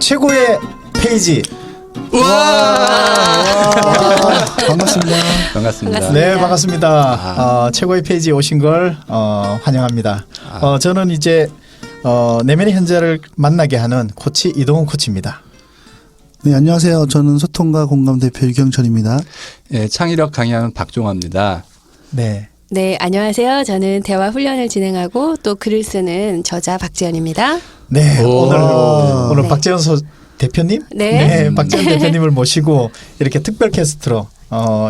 최고의 페이지. 반갑습니다. 반갑습니다. 네, 반갑습니다. 최고의 페이지에 오신 걸 환영합니다. 저는 이제 내면의 현자를 만나게 하는 코치 이동훈 코치입니다. 네, 안녕하세요. 저는 소통과 공감 대표 유경철입니다. 네, 창의력 강의하는 박종화입니다. 네. 네, 안녕하세요. 저는 대화 훈련을 진행하고 또 글을 쓰는 저자 박지연입니다. 네, 오늘 네. 박재현 대표님, 네. 박재현 대표님을 모시고 이렇게 특별 게스트로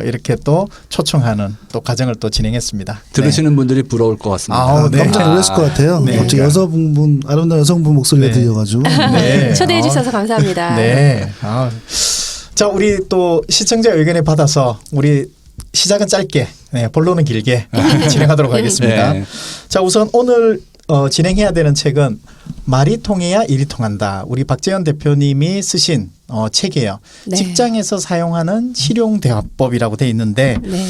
이렇게 또 초청하는 또 과정을 또 진행했습니다. 들으시는 분들이 부러울 것 같습니다. 아우, 네. 깜짝 놀랐을 것 같아요. 네. 갑자기 여성분, 아름다운 여성분 목소리가 네. 들려가지고. 네. 초대해 주셔서 감사합니다. 네. 자, 우리 또 시청자 의견을 받아서 우리 시작은 짧게, 본론은 길게 진행하도록 하겠습니다. 네. 자, 우선 오늘 진행해야 되는 책은 말이 통해야 일이 통한다. 우리 박재현 대표님이 쓰신 책이에요. 네. 직장에서 사용하는 실용대화법이라고 돼 있는데 네.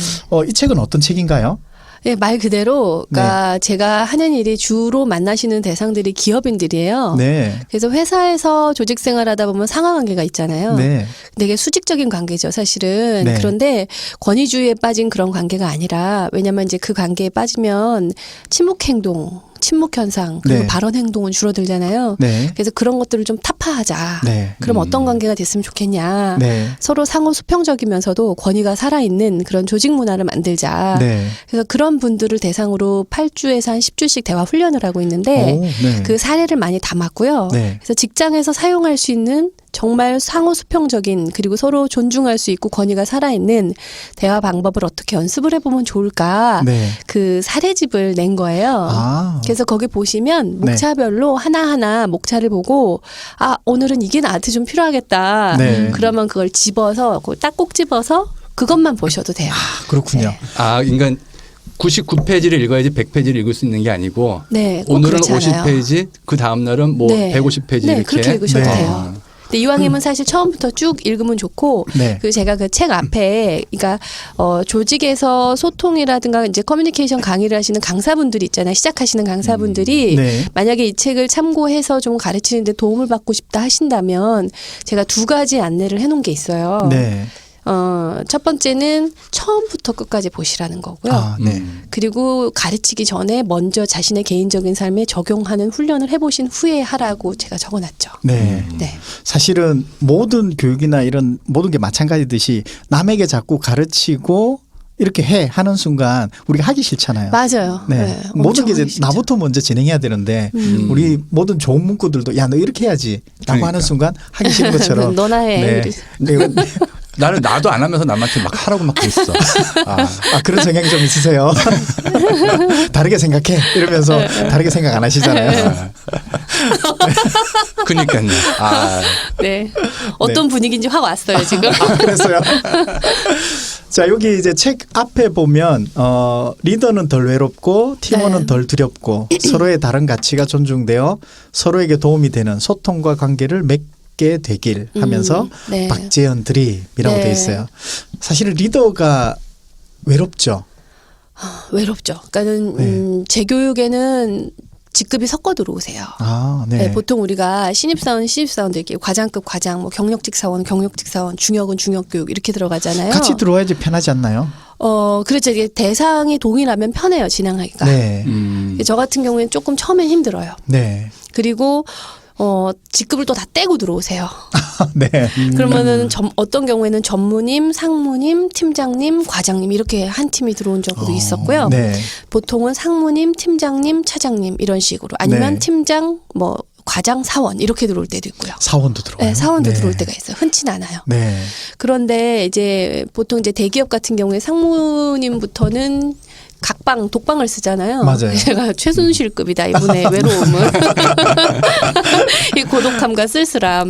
이 책은 어떤 책인가요? 네, 말 그대로 그러니까 제가 하는 일이 주로 만나시는 대상들이 기업인들이에요. 네. 그래서 회사에서 조직 생활하다 보면 상하 관계가 있잖아요. 네. 되게 수직적인 관계죠, 사실은. 네. 그런데 권위주의에 빠진 그런 관계가 아니라 왜냐하면 이제 그 관계에 빠지면 침묵 행동, 침묵 현상 그리고 네. 발언 행동은 줄어들잖아요. 네. 그래서 그런 것들을 좀 타파하자. 네. 그럼 어떤 관계가 됐으면 좋겠냐. 네. 서로 상호 수평적이면서도 권위가 살아있는 그런 조직 문화를 만들자. 네. 그래서 그런 분들을 대상으로 8주에서 한 10주씩 대화 훈련을 하고 있는데 오, 네. 그 사례를 많이 담았고요. 네. 그래서 직장에서 사용할 수 있는 정말 상호 수평적인 그리고 서로 존중할 수 있고 권위가 살아있는 대화 방법을 어떻게 연습을 해보면 좋을까. 네. 그 사례집을 낸 거예요. 그래서 거기 보시면 목차별로 하나하나 목차를 보고 오늘은 이게 나한테 좀 필요하겠다. 네. 그러면 그걸 집어서 그걸 딱 꼭 집어서 그것만 보셔도 돼요. 그렇군요. 네. 인간 99페이지를 읽어야지 100페이지를 읽을 수 있는 게 아니고 네, 꼭 오늘은 그렇지 않아요. 50페이지, 그 다음 날은 뭐 네. 150페이지 네, 이렇게. 그렇게 읽으셔도 네. 돼요. 근데 이왕이면 사실 처음부터 쭉 읽으면 좋고, 네. 그 제가 그 책 앞에, 그러니까 조직에서 소통이라든가 이제 커뮤니케이션 강의를 하시는 강사분들이 있잖아요. 시작하시는 강사분들이 네. 만약에 이 책을 참고해서 좀 가르치는데 도움을 받고 싶다 하신다면 제가 2가지 안내를 해놓은 게 있어요. 네. 첫 번째는 처음부터 끝까지 보시라는 거고요. 네. 그리고 가르치기 전에 먼저 자신의 개인적인 삶에 적용하는 훈련을 해보신 후에 하라고 제가 적어놨죠. 네. 네. 사실은 모든 교육이나 이런 모든 게 마찬가지듯이 남에게 자꾸 가르치고 이렇게 하는 순간 우리가 하기 싫잖아요. 맞아요. 네. 네, 모든 게 이제 엄청 하기 싫죠. 나부터 먼저 진행해야 되는데 우리 모든 좋은 문구들도 야, 너 이렇게 해야지 라고 그러니까. 하는 순간 하기 싫은 것처럼 너나 해. 네. 나는 나도 안 하면서 남한테 막 하라고 막 그랬어. 그런 성향이 좀 있으세요. 다르게 생각해 이러면서 다르게 생각 안 하시잖아요. 그러니까요. 네. 어떤 분위기인지 확 왔어요, 지금. 그랬어요. 자, 여기 이제 책 앞에 보면 리더는 덜 외롭고 팀원은 네. 덜 두렵고 서로의 다른 가치가 존중되어 서로에게 도움이 되는 소통과 관계를 맺게 되길 하면서 네. 박재현 드립이라고 네. 돼 있어요. 사실은 리더가 외롭죠. 외롭죠. 그러니까는 제 교육에는 직급이 섞어 들어오세요. 네. 네, 보통 우리가 신입사원들끼리 과장급 과장, 뭐 경력직 사원, 중역은 중역교육 이렇게 들어가잖아요. 같이 들어와야지 편하지 않나요? 그렇죠. 이게 대상이 동일하면 편해요, 진행하기가. 네. 저 같은 경우에는 조금 처음엔 힘들어요. 네. 그리고 직급을 또 다 떼고 들어오세요. 네. 그러면은 어떤 경우에는 전무님, 상무님, 팀장님, 과장님 이렇게 한 팀이 들어온 적도 있었고요. 네. 보통은 상무님, 팀장님, 차장님 이런 식으로 아니면 네. 팀장, 과장, 사원 이렇게 들어올 때도 있고요. 사원도 들어와요. 네, 사원도 들어올 때가 있어요. 흔치는 않아요. 네. 그런데 이제 보통 이제 대기업 같은 경우에 상무님부터는 독방을 쓰잖아요. 맞아요. 제가 최순실급이다 이분의 외로움은 이 고독함과 쓸쓸함.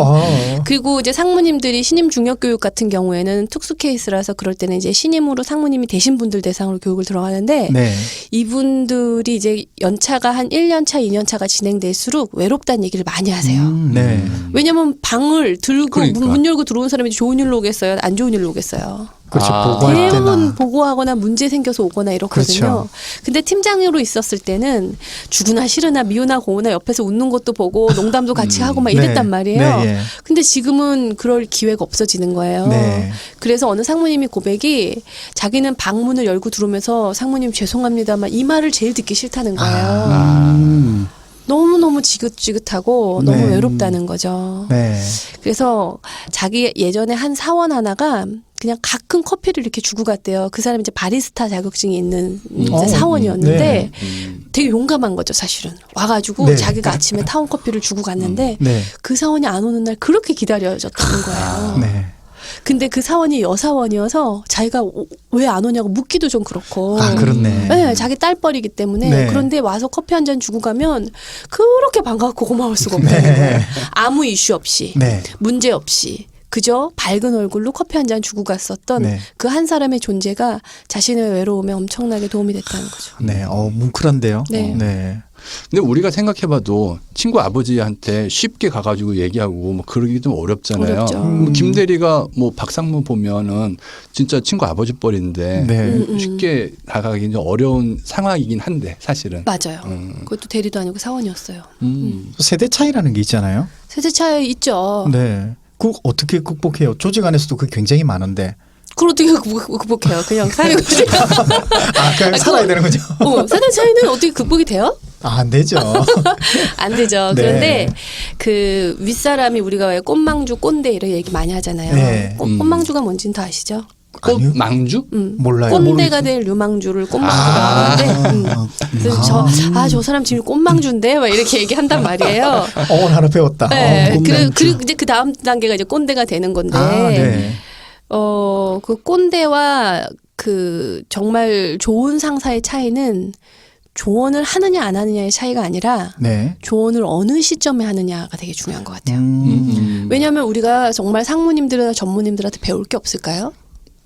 그리고 이제 상무님들이 신임 중역 교육 같은 경우에는 특수 케이스라서 그럴 때는 이제 신임으로 상무님이 되신 분들 대상으로 교육을 들어가는데 네. 이분들이 이제 연차가 한 1년차, 2년차가 진행될수록 외롭다는 얘기를 많이 하세요. 네. 왜냐면 방을 들고 그러니까. 문 열고 들어온 사람이 좋은 일로 오겠어요? 안 좋은 일로 오겠어요? 그렇죠. 아. 보고할 대부분 때나. 보고하거나 문제 생겨서 오거나 이렇거든요. 그렇죠. 근데 팀장으로 있었을 때는 죽으나 싫으나 미우나 고우나 옆에서 웃는 것도 보고 농담도 같이 하고 막 이랬단 말이에요. 네, 예. 근데 지금은 그럴 기회가 없어지는 거예요. 네. 그래서 어느 상무님이 고백이 자기는 방문을 열고 들어오면서 상무님 죄송합니다만 이 말을 제일 듣기 싫다는 거예요. 음. 너무너무 지긋지긋하고 너무 네. 외롭다는 거죠. 네. 그래서 자기 예전에 한 사원 하나가 그냥 가끔 커피를 이렇게 주고 갔대요. 그 사람이 이제 바리스타 자격증이 있는 이제 사원이었는데 네. 되게 용감한 거죠, 사실은. 와가지고 네. 자기가 아침에 타운 커피를 주고 갔는데 네. 그 사원이 안 오는 날 그렇게 기다려졌다는 거예요. 네. 근데 그 사원이 여사원이어서 자기가 왜 안 오냐고 묻기도 좀 그렇고. 아, 그렇네. 네, 자기 딸뻘이기 때문에. 네. 그런데 와서 커피 한 잔 주고 가면 그렇게 반갑고 고마울 수가 없다는 네. 거예요. 아무 이슈 없이. 네. 문제 없이. 그저 밝은 얼굴로 커피 한 잔 주고 갔었던 네. 그 한 사람의 존재가 자신의 외로움에 엄청나게 도움이 됐다는 거죠. 네. 뭉클한데요. 네. 네. 근데 우리가 생각해봐도 친구 아버지한테 쉽게 가가지고 얘기하고 뭐 그러기 좀 어렵잖아요. 어렵죠. 김 대리가 뭐 박상무 보면은 진짜 친구 아버지 뻘인데 네. 쉽게 다가가기 좀 어려운 상황이긴 한데 사실은. 맞아요. 그것도 대리도 아니고 사원이었어요. 세대 차이라는 게 있잖아요. 세대 차이 있죠. 네. 그 어떻게 극복해요? 조직 안에서도 그 굉장히 많은데. 그걸 어떻게 극복해요? 그냥 사는 거지. 아, 그냥 살아야 되는 거죠. 세대 차이는 어떻게 극복이 돼요? 아, 안 되죠. 안 되죠. 네. 그런데 그 윗사람이 우리가 왜 꽃망주, 꼰대 이런 얘기 많이 하잖아요. 네. 꽃망주가 뭔지는 다 아시죠? 아니요. 꽃망주? 몰라요. 꼰대가 될 유망주를 꽃망주가 하는데 그래서 저 사람 지금 꽃망주인데 막 이렇게 얘기한단 말이에요. 오늘 하나 배웠다. 네. 꽃망주. 그리고 이제 그 다음 단계가 이제 꼰대가 되는 건데 네. 그 꼰대와 그 정말 좋은 상사의 차이는 조언을 하느냐 안 하느냐의 차이가 아니라 네. 조언을 어느 시점에 하느냐가 되게 중요한 것 같아요. 왜냐하면 우리가 정말 상무님들이나 전무님들한테 배울 게 없을까요?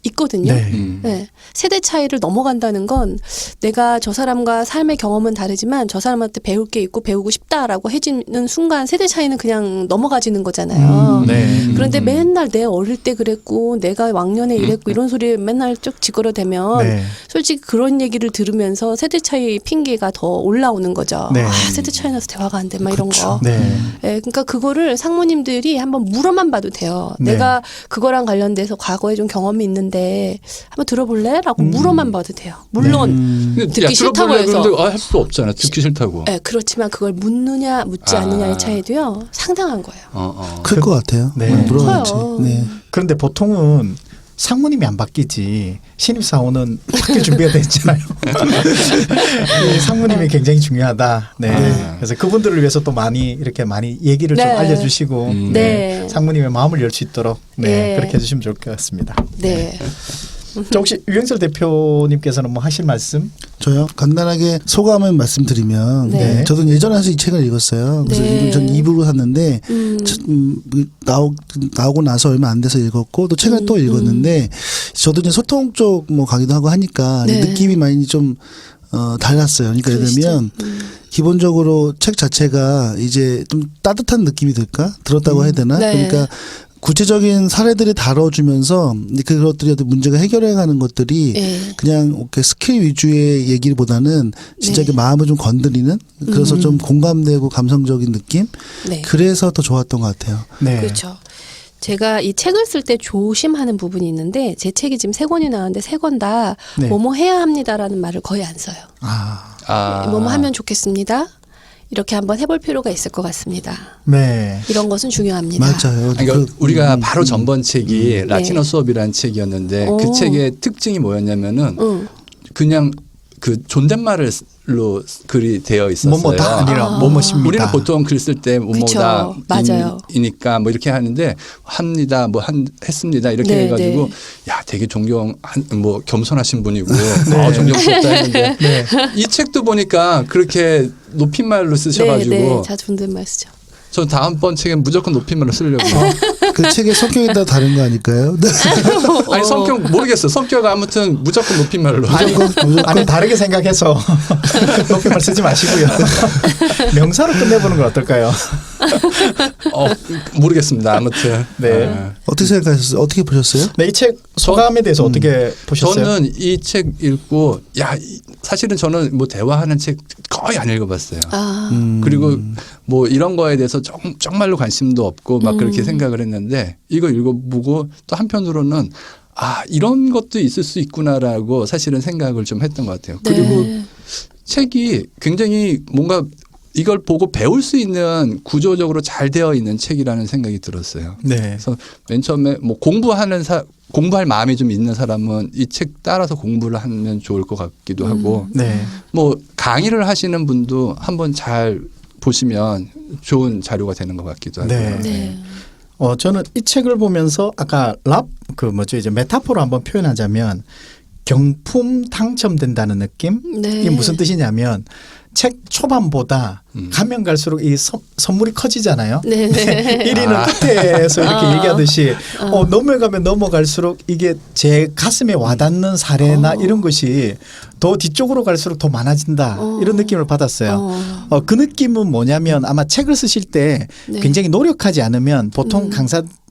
있거든요. 네. 네. 세대 차이를 넘어간다는 건 내가 저 사람과 삶의 경험은 다르지만 저 사람한테 배울 게 있고 배우고 싶다라고 해지는 순간 세대 차이는 그냥 넘어가지는 거잖아요. 네. 그런데 맨날 내 어릴 때 그랬고 내가 왕년에 이랬고 이런 소리에 맨날 쭉 지그러대면 네. 솔직히 그런 얘기를 들으면서 세대 차이 핑계가 더 올라오는 거죠. 네. 세대 차이 나서 대화가 안 돼. 막 이런 거. 네. 네, 그러니까 그거를 상무님들이 한번 물어만 봐도 돼요. 네. 내가 그거랑 관련돼서 과거에 좀 경험이 있는데 한번 들어볼래? 라고 물어만 봐도 돼요. 물론 근데 듣기 싫다고 해서. 그런데 할 수 없잖아. 듣기 싫다고. 네, 그렇지만 그걸 묻느냐 묻지 않느냐의 차이도요. 상당한 거예요. 클 것 같아요. 네. 물어야지. 커요. 네. 그런데 보통은 상무님이 안 바뀌지 신입사원은 바뀔 준비가 돼 있잖아요. 이 상무님이 굉장히 중요하다. 네. 그래서 그분들을 위해서 또 이렇게 많이 얘기를 좀 네. 알려주시고 네. 상무님의 마음을 열 수 있도록 네. 그렇게 해주시면 좋을 것 같습니다. 네. 저 혹시 유영철 대표님께서는 뭐 하실 말씀? 저요? 간단하게 소감을 말씀드리면 네. 저도 예전에 이 책을 읽었어요. 그래서 네. 이걸 전 2부로 샀는데 나오고 나서 얼마 안 돼서 읽었고 또 책을 또 읽었는데 저도 이제 소통 쪽 뭐 가기도 하고 하니까 네. 느낌이 많이 좀 달랐어요. 그러니까 예를 들면 기본적으로 책 자체가 이제 좀 따뜻한 느낌이 들었다고 해야 되나? 네. 그러니까 구체적인 사례들을 다뤄주면서 그것들이 어떤 문제가 해결해가는 것들이 네. 그냥 이렇게 스킬 위주의 얘기보다는 진짜 네. 이렇게 마음을 좀 건드리는 그래서 좀 공감되고 감성적인 느낌 네. 그래서 더 좋았던 것 같아요. 네. 그렇죠. 제가 이 책을 쓸 때 조심하는 부분이 있는데 제 책이 지금 3권이 나왔는데 3권 다 네. 뭐뭐 해야 합니다라는 말을 거의 안 써요. 뭐뭐 하면 좋겠습니다. 이렇게 한번 해볼 필요가 있을 것 같습니다. 네. 이런 것은 중요합니다. 맞아요. 그러니까 우리가 바로 전번 책이 라틴어 네. 수업이라는 책이었는데 오. 그 책의 특징이 뭐였냐면은 그냥 그 존댓말로 글이 되어 있었어요. 뭐뭐다 아니라 뭐뭐십니다. 우리는 보통 글 쓸 때 뭐뭐다 그쵸. 맞아요. 이니까 뭐 이렇게 하는데 합니다, 했습니다 이렇게 네, 해가지고 네. 야 되게 뭐 겸손하신 분이고 존경스럽다 했는데 네. 이 책도 보니까 그렇게 높임말로 쓰셔가지고 네, 자 존댓말 쓰죠. 저 다음번 책엔 무조건 높임말로 쓰려고. 그 책의 성격에 따라 다른 거 아닐까요? 아니 성격 모르겠어. 성격 아무튼 무조건 높임말로. 아니 다르게 생각해서 높임말 쓰지 마시고요. 명사로 끝내보는 건 어떨까요? 모르겠습니다. 아무튼. 네. 어떻게 생각하셨어요? 어떻게 보셨어요? 네, 이 책 소감에 대해서 어떻게 보셨어요? 저는 이 책 읽고 사실은 저는 뭐 대화하는 책 거의 안 읽어봤어요. 그리고 뭐 이런 거에 대해서 정말로 관심도 없고 막 그렇게 생각을 했는데 이거 읽어보고 또 한편으로는 이런 것도 있을 수 있구나라고 사실은 생각을 좀 했던 것 같아요. 그리고 네. 책이 굉장히 뭔가 이걸 보고 배울 수 있는 구조적으로 잘 되어 있는 책이라는 생각이 들었어요. 네. 그래서 맨 처음에 뭐 공부할 마음이 좀 있는 사람은 이 책 따라서 공부를 하면 좋을 것 같기도 하고 네. 뭐 강의를 하시는 분도 한번 잘 보시면 좋은 자료가 되는 것 같기도 하고요. 네. 네. 저는 이 책을 보면서 아까 이제 메타포로 한번 표현하자면 경품 당첨된다는 느낌? 네. 이게 무슨 뜻이냐면 책 초반보다 가면 갈수록 이 선물이 커지잖아요. 네. 1위는 끝에서 이렇게 얘기하듯이 넘어가면 넘어갈수록 이게 제 가슴에 와닿는 사례나 이런 것이 더 뒤쪽으로 갈수록 더 많아진다. 이런 느낌을 받았어요. 그 느낌은 뭐냐면 아마 책을 쓰실 때 네. 굉장히 노력하지 않으면 보통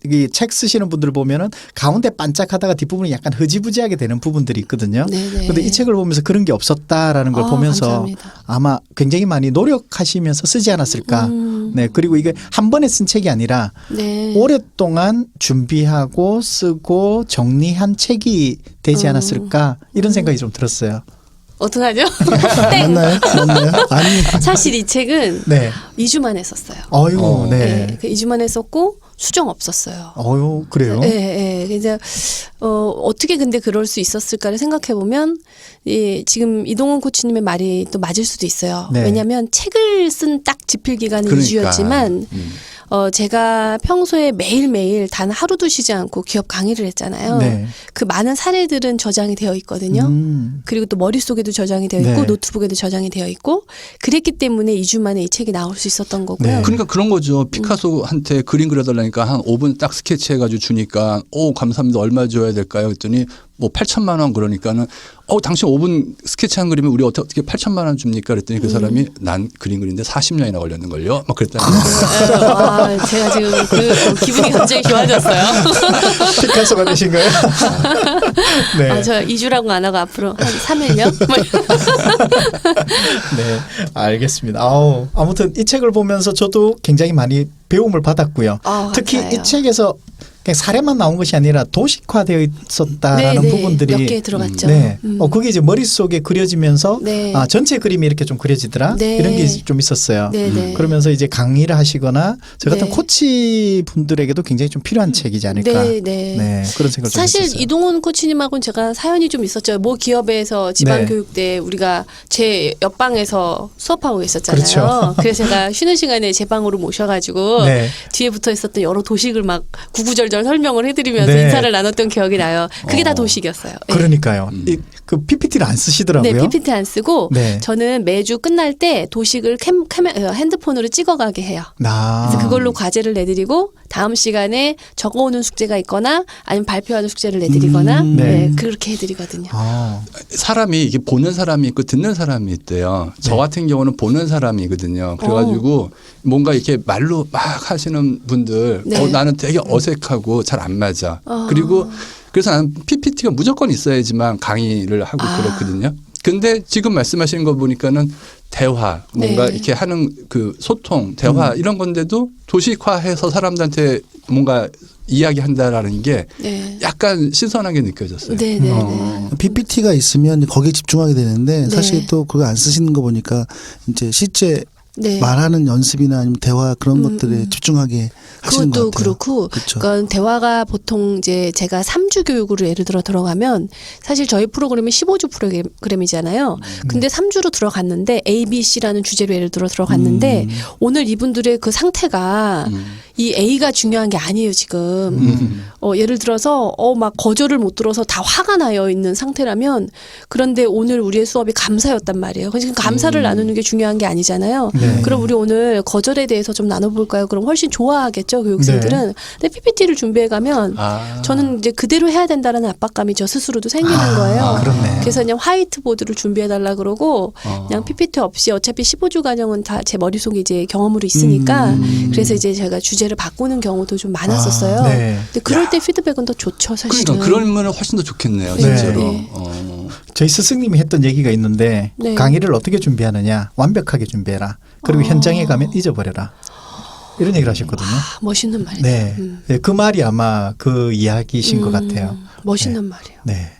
이 책 쓰시는 분들 보면은 가운데 반짝하다가 뒷부분이 약간 흐지부지하게 되는 부분들이 있거든요. 네네. 그런데 이 책을 보면서 그런 게 없었다라는 걸 보면서 감사합니다. 아마 굉장히 많이 노력하시면서 쓰지 않았을까. 네. 그리고 이게 한 번에 쓴 책이 아니라 네. 오랫동안 준비하고 쓰고 정리한 책이 되지 않았을까 이런 생각이 좀 들었어요. 어떡하죠? 땡. 맞나요? 아니. 사실 이 책은 네. 2주 만에 썼어요. 어유, 네. 네. 2주 만에 썼고 수정 없었어요. 어유, 그래요? 네, 네. 그래서 어떻게 근데 그럴 수 있었을까를 생각해 보면 지금 이동훈 코치님의 말이 또 맞을 수도 있어요. 네. 왜냐하면 책을 쓴 딱 집필 기간은 그러니까. 2주였지만 제가 평소에 매일매일 단 하루도 쉬지 않고 기업 강의를 했잖아요. 네. 그 많은 사례들은 저장이 되어 있거든요. 그리고 또 머릿속에도 저장이 되어 있고 네. 노트북에도 저장이 되어 있고 그랬기 때문에 2주 만에 이 책이 나올 수 있었던 거고요. 네. 그러니까 그런 거죠. 피카소한테 그림 그려달라니까 한 5분 딱 스케치해가지고 주니까 감사합니다. 얼마 줘야 될까요? 그랬더니 뭐 8천만 원 그러니까는 당신 5분 스케치한 그림을 우리 어떻게 8천만 원 줍니까? 그랬더니 그 사람이 난 그림 그리는데 40년이나 걸렸는걸요. 막 그랬다는 거예요. 제가 지금 기분이 갑자기 좋아졌어요. 피카소가 되신 거예요? 네. 저 2주라고 안 하고 앞으로 한 3일요? 네, 알겠습니다. 아무튼 이 책을 보면서 저도 굉장히 많이 배움을 받았고요. 특히 감사해요. 이 책에서 그냥 사례만 나온 것이 아니라 도식화되어 있었다라는 네, 부분들이 몇 개 들어갔죠. 네, 그게 이제 머릿속에 그려지면서 네. 전체 그림이 이렇게 좀 그려지더라 네. 이런 게 좀 있었어요. 네, 네. 그러면서 이제 강의를 하시거나 저 같은 네. 코치 분들에게도 굉장히 좀 필요한 책이지 않을까. 네, 네. 그런 생각을 좀 사실 했었어요. 이동훈 코치님하고는 제가 사연이 좀 있었죠. 모 기업에서 지방교육대 우리가 제 옆방에서 수업하고 있었잖아요. 그렇죠. 그래서 제가 쉬는 시간에 제 방으로 모셔가지고 네. 뒤에 붙어 있었던 여러 도식을 막 구구절절 설명을 해드리면서 네. 인사를 나눴던 기억이 나요. 그게 다 도식이었어요. 네. 그러니까요. 그 PPT를 안 쓰시더라고요. 네, PPT 안 쓰고 네. 저는 매주 끝날 때 도식을 핸드폰으로 찍어가게 해요. 그래서 그걸로 과제를 내드리고 다음 시간에 적어오는 숙제가 있거나 아니면 발표하는 숙제를 내드리거나 네. 그렇게 해드리거든요. 사람이 이게 보는 사람이 있고 듣는 사람이 있대요. 저 같은 경우는 보는 사람이거든요. 그래가지고 뭔가 이렇게 말로 막 하시는 분들 네. 나는 되게 어색하고 잘 안 맞아. 그리고 그래서 나는 PPT가 무조건 있어야지만 강의를 하고 그렇거든요. 근데 지금 말씀하시는 거 보니까는 대화 뭔가 네. 이렇게 하는 그 소통 대화 이런 건데도 도식화해서 사람들한테 뭔가 이야기한다라는 게 네. 약간 신선하게 느껴졌어요. 네, 네, 네. PPT가 있으면 거기에 집중하게 되는데 네. 사실 또 그거 안 쓰시는 거 보니까 이제 실제 네. 말하는 연습이나 아니면 대화 그런 것들에 집중하게 하시는 것 그것도 같아요. 그렇고, 그쵸. 그러니까 대화가 보통 이제 제가 3주 교육으로 예를 들어 들어가면 사실 저희 프로그램이 15주 프로그램이잖아요. 근데 3주로 들어갔는데 A, B, C라는 주제로 예를 들어 들어갔는데 오늘 이분들의 그 상태가 이 A가 중요한 게 아니에요 지금. 예를 들어서 막 거절을 못 들어서 다 화가 나여 있는 상태라면 그런데 오늘 우리의 수업이 감사였단 말이에요. 그러니까 감사를 나누는 게 중요한 게 아니잖아요. 네. 네. 그럼 우리 오늘 거절에 대해서 좀 나눠볼까요? 그럼 훨씬 좋아하겠죠, 교육생들은. 네. 근데 PPT를 준비해가면 저는 이제 그대로 해야 된다라는 압박감이 저 스스로도 생기는 거예요. 그렇네. 그래서 그냥 화이트보드를 준비해달라 그러고 그냥 PPT 없이 어차피 15주 과정은 다 제 머릿속에 이제 경험으로 있으니까 그래서 이제 제가 주제를 바꾸는 경우도 좀 많았었어요. 네. 근데 그럴 때 피드백은 더 좋죠, 사실은. 그러니까 그러면 훨씬 더 좋겠네요, 네. 진짜로. 네. 저희 스승님이 했던 얘기가 있는데 네. 강의를 어떻게 준비하느냐 완벽하게 준비해라. 그리고 현장에 가면 잊어버려라. 이런 얘기를 하셨거든요. 멋있는 말이에요. 네. 네, 그 말이 아마 그 이야기신 것 같아요. 멋있는 말이에요. 네.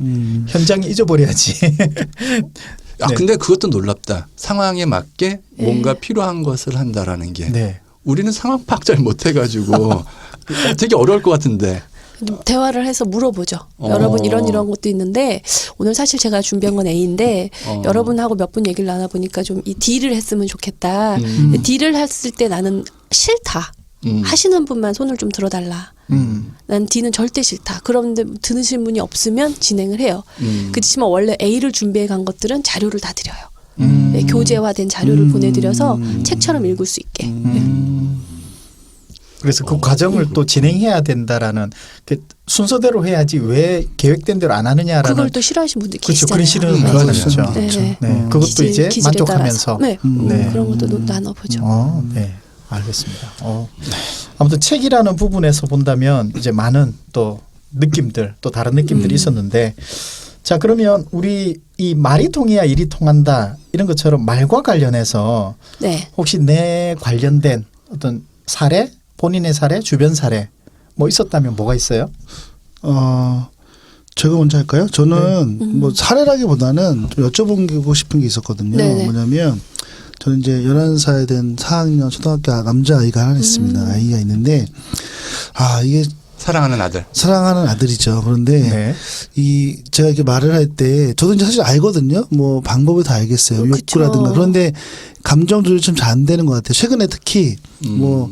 현장에 잊어버려야지. 네. 근데 그것도 놀랍다. 상황에 맞게 뭔가 필요한 것을 한다라는 게. 네. 우리는 상황 파악 잘 못해가지고 되게 어려울 것 같은데. 대화를 해서 물어보죠. 여러분 이런 것도 있는데 오늘 사실 제가 준비한 건 A인데 여러분하고 몇 분 얘기를 나눠보니까 좀 이 D를 했으면 좋겠다. D를 했을 때 나는 싫다. 하시는 분만 손을 좀 들어달라. 난 D는 절대 싫다. 그런데 드는 분이 없으면 진행을 해요. 그렇지만 원래 A를 준비해 간 것들은 자료를 다 드려요. 네, 교재화된 자료를 보내드려서 책처럼 읽을 수 있게. 그래서 그 과정을 또 진행해야 된다라는 그 순서대로 해야지 왜 계획된 대로 안 하느냐라는 그걸 또 싫어하시는 분들 그렇죠. 계시잖아요. 그런 싫은 네. 분들 있죠. 네. 네. 그것도 이제 기질에 만족하면서 따라서. 네. 네. 그런 것도 나눠보죠. 네. 알겠습니다. 아무튼 책이라는 부분에서 본다면 이제 많은 또 느낌들 또 다른 느낌들이 있었는데 자 그러면 우리 이 말이 통해야 일이 통한다 이런 것처럼 말과 관련해서 네. 혹시 내 관련된 어떤 사례 본인의 사례 주변 사례 뭐 있었다면 뭐가 있어요? 제가 먼저 할까요? 저는 뭐 사례라기보다는 좀 여쭤보고 싶은 게 있었거든요. 네네. 뭐냐면 저는 이제 11살 된 4학년 초등학교 남자아이가 하나 있습니다. 아이가 있는데 이게 사랑하는 아들. 사랑하는 아들이죠. 그런데 네. 제가 이렇게 말을 할 때 저도 이제 사실 알거든요. 뭐 방법을 다 알겠어요. 그쵸. 욕구라든가. 그런데 감정 조절이 좀 잘 안 되는 것 같아요. 최근에 특히 뭐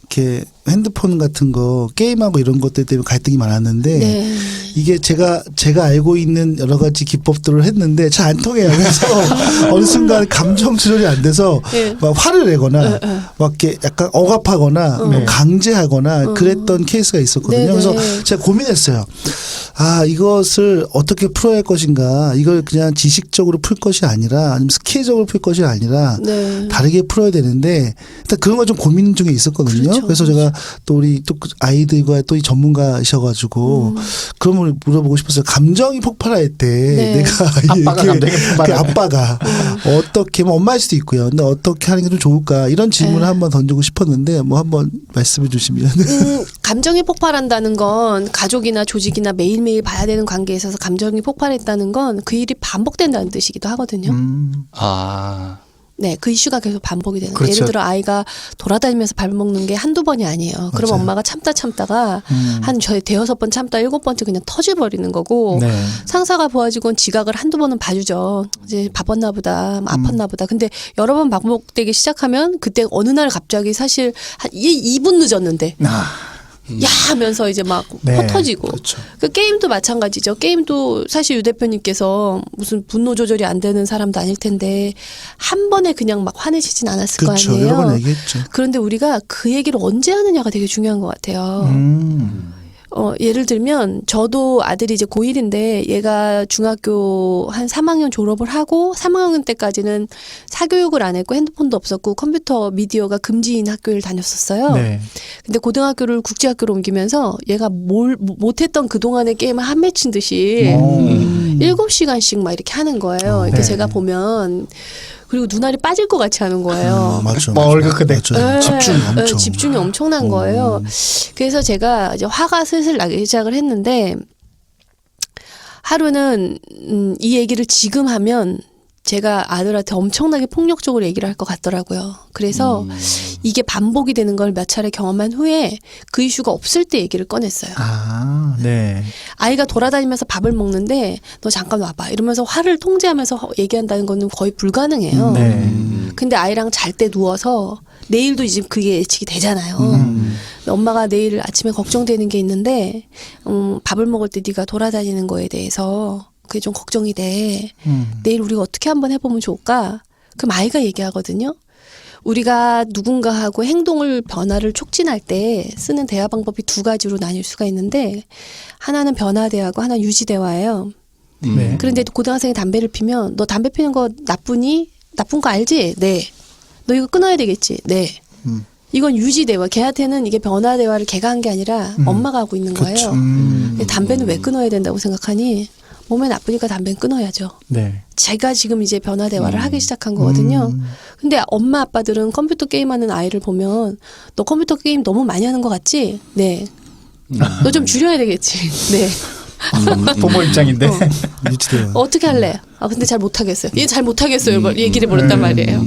이렇게 핸드폰 같은 거 게임하고 이런 것들 때문에 갈등이 많았는데 네. 이게 제가 알고 있는 여러 가지 기법들을 했는데 잘 안 통해요. 그래서 어느 순간 감정 조절이 안 돼서 네. 막 화를 내거나 막 이렇게 약간 억압하거나 뭐 강제하거나 그랬던 케이스가 있었거든요. 네네. 그래서 제가 고민했어요. 이것을 어떻게 풀어야 할 것인가. 이걸 그냥 지식적으로 풀 것이 아니라 아니면 스킬적으로 풀 것이 아니라 네. 다르게 풀어야 되는데 일단 그런 걸 좀 고민 중에 있었거든요. 그렇죠. 그래서 제가 또 우리 또 아이들과 또 이 전문가이셔가지고 그런 걸 물어보고 싶었어요. 감정이 폭발할 때 네. 내가 아빠가 이렇게 감정이 폭발할 때. 아빠가 어떻게 뭐 엄마일 수도 있고요. 근데 어떻게 하는 게 좀 좋을까 이런 질문을 한번 던지고 싶었는데 뭐 한번 말씀해 주시면. 감정이 폭발한다는 건 가족이나 조직이나 매일매일 봐야 되는 관계에 있어서 감정이 폭발했다는 건 그 일이 반복된다는 뜻이기도 하거든요. 네, 그 이슈가 계속 반복이 되는 거예요. 그렇죠. 예를 들어 아이가 돌아다니면서 밥 먹는 게 한두 번이 아니에요. 그럼 맞아요. 엄마가 참다가 한 대여섯 번 참다 7번째 그냥 터져버리는 거고 네. 상사가 보아지곤 지각을 한두 번은 봐주죠. 이제 바빴나 보다, 아팠나 보다. 근데 여러 번 반복되기 시작하면 그때 어느 날 갑자기 사실 한 2분 늦었는데 야 하면서 이제 막 네. 흩어지고 그렇죠. 그 게임도 마찬가지죠. 게임도 사실 유 대표님께서 무슨 분노 조절이 안 되는 사람도 아닐 텐데 한 번에 그냥 막 화내시진 않았을 그렇죠. 거 아니에요. 여러 번 얘기했죠. 그런데 우리가 그 얘기를 언제 하느냐가 되게 중요한 것 같아요. 예를 들면 저도 아들이 이제 고1인데 얘가 중학교 한 3학년 졸업을 하고 3학년 때까지는 사교육을 안 했고 핸드폰도 없었고 컴퓨터 미디어가 금지인 학교를 다녔었어요. 네. 근데 고등학교를 국제학교로 옮기면서 얘가 못했던 그동안의 게임을 한 맺힌 듯이 7시간씩 막 이렇게 하는 거예요. 이렇게 네. 제가 보면 그리고 눈알이 빠질 것 같이 하는 거예요. 맞죠. 얼그크대. 맞아요. 집중이 엄청. 집중이 엄청난 거예요. 그래서 제가 이제 화가 슬슬 나기 시작을 했는데 하루는 이 얘기를 지금 하면 제가 아들한테 엄청나게 폭력적으로 얘기를 할 것 같더라고요. 그래서 이게 반복이 되는 걸 몇 차례 경험한 후에 그 이슈가 없을 때 얘기를 꺼냈어요. 네. 아이가 돌아다니면서 밥을 먹는데 너 잠깐 와봐 이러면서 화를 통제하면서 얘기한다는 거는 거의 불가능해요. 네. 근데 아이랑 잘 때 누워서 내일도 이제 그게 예측이 되잖아요. 엄마가 내일 아침에 걱정되는 게 있는데 밥을 먹을 때 네가 돌아다니는 거에 대해서 그게 좀 걱정이 돼. 내일 우리가 어떻게 한번 해보면 좋을까? 그럼 아이가 얘기하거든요. 우리가 누군가하고 행동을 변화를 촉진할 때 쓰는 대화 방법이 두 가지로 나뉠 수가 있는데 하나는 변화 대화고 하나는 유지 대화예요. 네. 그런데 고등학생이 담배를 피면 너 담배 피는 거 나쁘니? 나쁜 거 알지? 네. 너 이거 끊어야 되겠지? 네. 이건 유지 대화. 걔한테는 이게 변화 대화를 걔가 한 게 아니라 엄마가 하고 있는 거예요. 근데 담배는 왜 끊어야 된다고 생각하니? 몸에 나쁘니까 담배는 끊어야죠. 네. 제가 지금 이제 변화 대화를 하기 시작한 거거든요. 근데 엄마 아빠들은 컴퓨터 게임하는 아이를 보면 너 컴퓨터 게임 너무 많이 하는 것 같지? 네. 너 좀 줄여야 되겠지? 네. 부모 입장인데. 유지돼요. 어떻게 할래? 아 근데 잘 못하겠어요. 얘 잘 못하겠어요. 이걸 얘기를 버렸단 말이에요.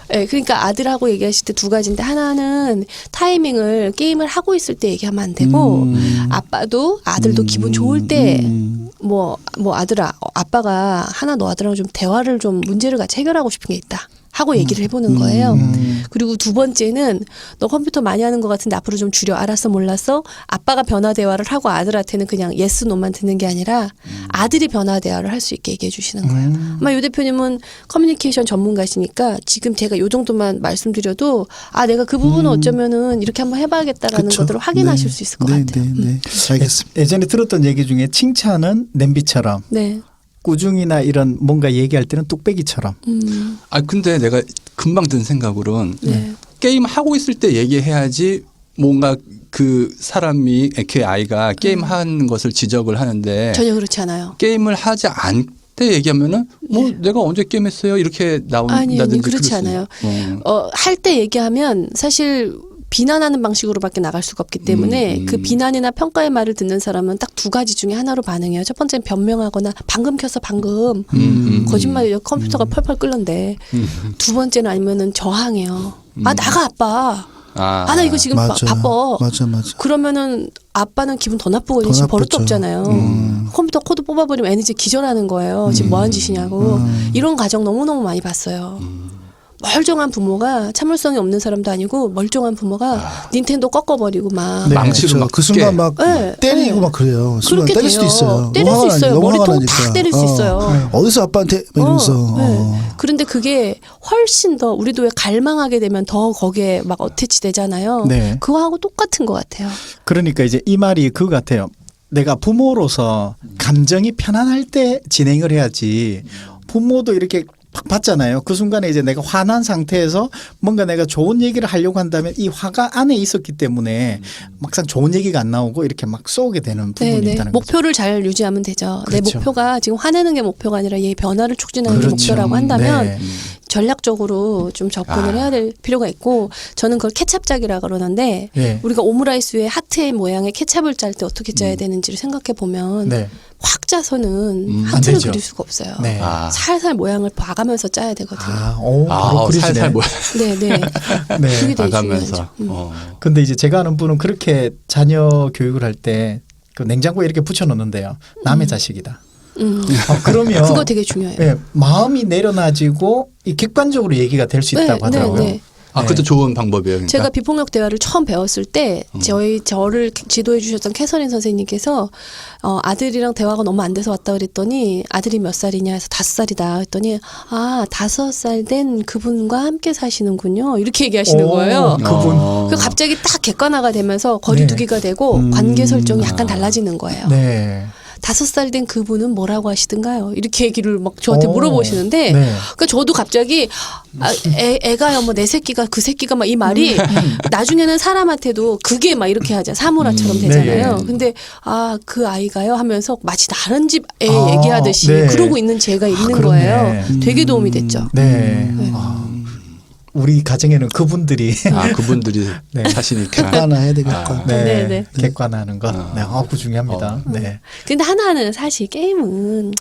네, 그러니까 아들하고 얘기하실 때 두 가지인데 하나는 타이밍을 게임을 하고 있을 때 얘기하면 안 되고 아빠도 아들도 기분 좋을 때 뭐 아들아 아빠가 하나 너 아들하고 좀 대화를 좀 문제를 같이 해결하고 싶은 게 있다. 하고 얘기를 해보는 거예요. 그리고 두 번째는 너 컴퓨터 많이 하는 것 같은데 앞으로 좀 줄여. 알았어 몰랐어? 아빠가 변화 대화를 하고 아들한테는 그냥 예스 노만 듣는 게 아니라 아들이 변화 대화를 할 수 있게 얘기해 주시는 거예요. 아마 유 대표님은 커뮤니케이션 전문가시니까 지금 제가 요 정도만 말씀드려도 아 내가 그 부분은 어쩌면은 이렇게 한번 해봐야겠다라는 그쵸. 것들을 확인하실 네. 수 있을 것 네, 같아요. 네. 알겠습니다. 예전에 들었던 얘기 중에 칭찬은 냄비처럼 네. 꾸중이나 이런 뭔가 얘기할 때는 뚝배기처럼. 아 근데 내가 금방 든 생각으로는 네. 게임 하고 있을 때 얘기해야지 뭔가 그 사람이 그 아이가 게임 하는 것을 지적을 하는데 전혀 그렇지 않아요. 게임을 하지 않때 얘기하면은 뭐 내가 언제 게임했어요 이렇게 나온다든지 아니 그렇지 그럴 수 않아요. 있어요. 할 때 얘기하면 사실 비난하는 방식으로밖에 나갈 수가 없기 때문에 그 비난이나 평가의 말을 듣는 사람은 딱 두 가지 중에 하나로 반응해요. 첫 번째는 변명하거나 방금 켰어 방금 거짓말이에요. 컴퓨터가 펄펄 끓는데 두 번째는 아니면은 저항해요. 아 나가 아빠. 아 나 이거 지금 맞아. 바빠. 맞아. 그러면은 아빠는 기분 더 나쁘거든요. 더 지금 버릇도 나쁘죠. 없잖아요. 컴퓨터 코드 뽑아버리면 애는 이제 기절하는 거예요. 지금 뭐 하는 짓이냐고. 이런 가정 너무너무 많이 봤어요. 멀쩡한 부모가 참을성이 없는 사람도 아니고 멀쩡한 부모가 닌텐도 꺾어버리고 막 네. 망치로 그렇죠. 막 그 순간 막 네, 때리고 네. 막 그래요. 순간 그렇게 때릴 돼요. 수도 있어요. 때릴 너무 수 화가 있어요. 너무 화가 머리통 나니까. 팍 때릴 수 있어요. 어디서 아빠한테 막 이러면서. 네. 그런데 그게 훨씬 더 우리도 왜 갈망하게 되면 더 거기에 막 어태치 되잖아요. 네. 그거하고 똑같은 것 같아요. 그러니까 이제 이 말이 그거 같아요. 내가 부모로서 감정이 편안할 때 진행을 해야지 부모도 이렇게 팍 받잖아요. 그 순간에 이제 내가 화난 상태에서 뭔가 내가 좋은 얘기를 하려고 한다면 이 화가 안에 있었기 때문에 막상 좋은 얘기가 안 나오고 이렇게 막 쏘게 되는 부분이 네네. 있다는 거죠. 목표를 잘 유지하면 되죠. 내 그렇죠. 목표가 지금 화내는 게 목표가 아니라 얘 변화를 촉진하는 게 그렇죠. 목표라고 한다면 네. 전략적으로 좀 접근을 해야 될 필요가 있고 저는 그걸 케찹짜기라 그러는데 네. 우리가 오므라이스 위에 하트의 모양의 케찹을 짤 때 어떻게 짜야 되는지를 생각해 보면 네. 확 짜서는 안 하트를 되죠. 그릴 수가 없어요. 네. 아. 살살 모양을 봐가면서 짜야 되거든요. 바로 그리시네. 살살 뭐야 네네. 네. 그게 되게 나가면서. 중요하죠. 근데 이제 제가 아는 분은 그렇게 자녀 교육을 할 때 그 냉장고에 이렇게 붙여놓는데요. 남의 자식이다. 그러면 그거 되게 중요해요. 네, 마음이 내려놔지고 이 객관적으로 얘기가 될 수 있다고 하더라고요. 네. 아 그것도 좋은 방법이에요. 그러니까. 제가 비폭력 대화를 처음 배웠을 때 저를 지도해 주셨던 캐서린 선생님께서 아들이랑 대화가 너무 안 돼서 왔다 그랬더니 아들이 몇 살이냐 해서 5살이다 했더니 아 5살 된 그분과 함께 사시는군요 이렇게 얘기하시는 거예요. 그분. 그 갑자기 딱 객관화가 되면서 거리두기가 되고 관계 설정이 약간 달라지는 거예요. 네. 5살 된 그분은 뭐라고 하시던가요? 이렇게 얘기를 막 저한테 오. 물어보시는데 네. 그러니까 저도 갑자기 애가요 뭐 내 새끼가 그 새끼가 막 이 말이 나중에는 사람한테도 그게 막 이렇게 하자 사무라처럼 되잖아요. 네. 근데 아 그 아이가요 하면서 마치 다른 집 애 아, 얘기하듯이 네. 그러고 있는 제가 있는 그렇네. 거예요. 되게 도움이 됐죠. 네. 우리 가정에는 그분들이 아 그분들이 네. 사시니까. 하나 해야 되겠고. 네, 네. 객관하는 것. 네, 그거 중요합니다. 네. 근데 하나는 사실 게임은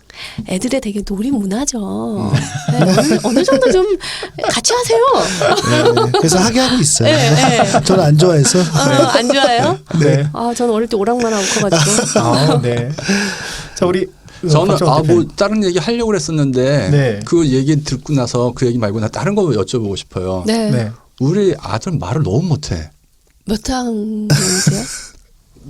애들의 되게 놀이 문화죠. 네, 어느 정도 좀 같이 하세요. 네, 그래서 하게 하고 있어요. 네, 네. 저는 안 좋아해서. 안 좋아요? 네. 아, 저는 어릴 때 오락만화 웃어가지고. 네. 자, 우리 저는 박정호 대표님. 뭐 다른 얘기 하려고 그랬었는데 네. 그 얘기 듣고 나서 그 얘기 말고 나 다른 거 여쭤보고 싶어요. 네. 네. 우리 아들 말을 너무 못해. 몇 학년이세요?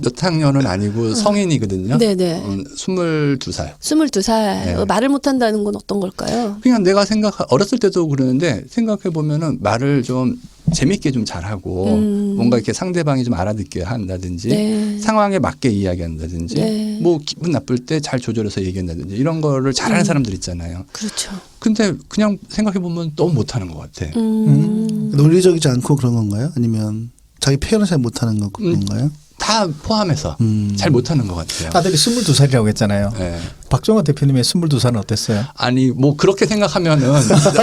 몇 학년은 아니고 성인이거든요. 네네. 22살. 22살. 네. 말을 못한다는 건 어떤 걸까요? 그냥 내가 어렸을 때도 그러는데 생각해 보면은 말을 좀 재밌게 좀 잘하고 뭔가 이렇게 상대방이 좀 알아듣게 한다든지 네. 상황에 맞게 이야기한다든지 네. 뭐 기분 나쁠 때 잘 조절해서 얘기한다든지 이런 거를 잘하는 사람들 있잖아요. 그렇죠. 근데 그냥 생각해 보면 너무 못하는 것 같아. 논리적이지 않고 그런 건가요? 아니면 자기 표현을 잘 못하는 건가요? 다 포함해서 잘 못하는 것 같아요. 아들이 22살이라고 했잖아요. 네. 박정화 대표님의 22살은 어땠어요? 아니 뭐 그렇게 생각하면은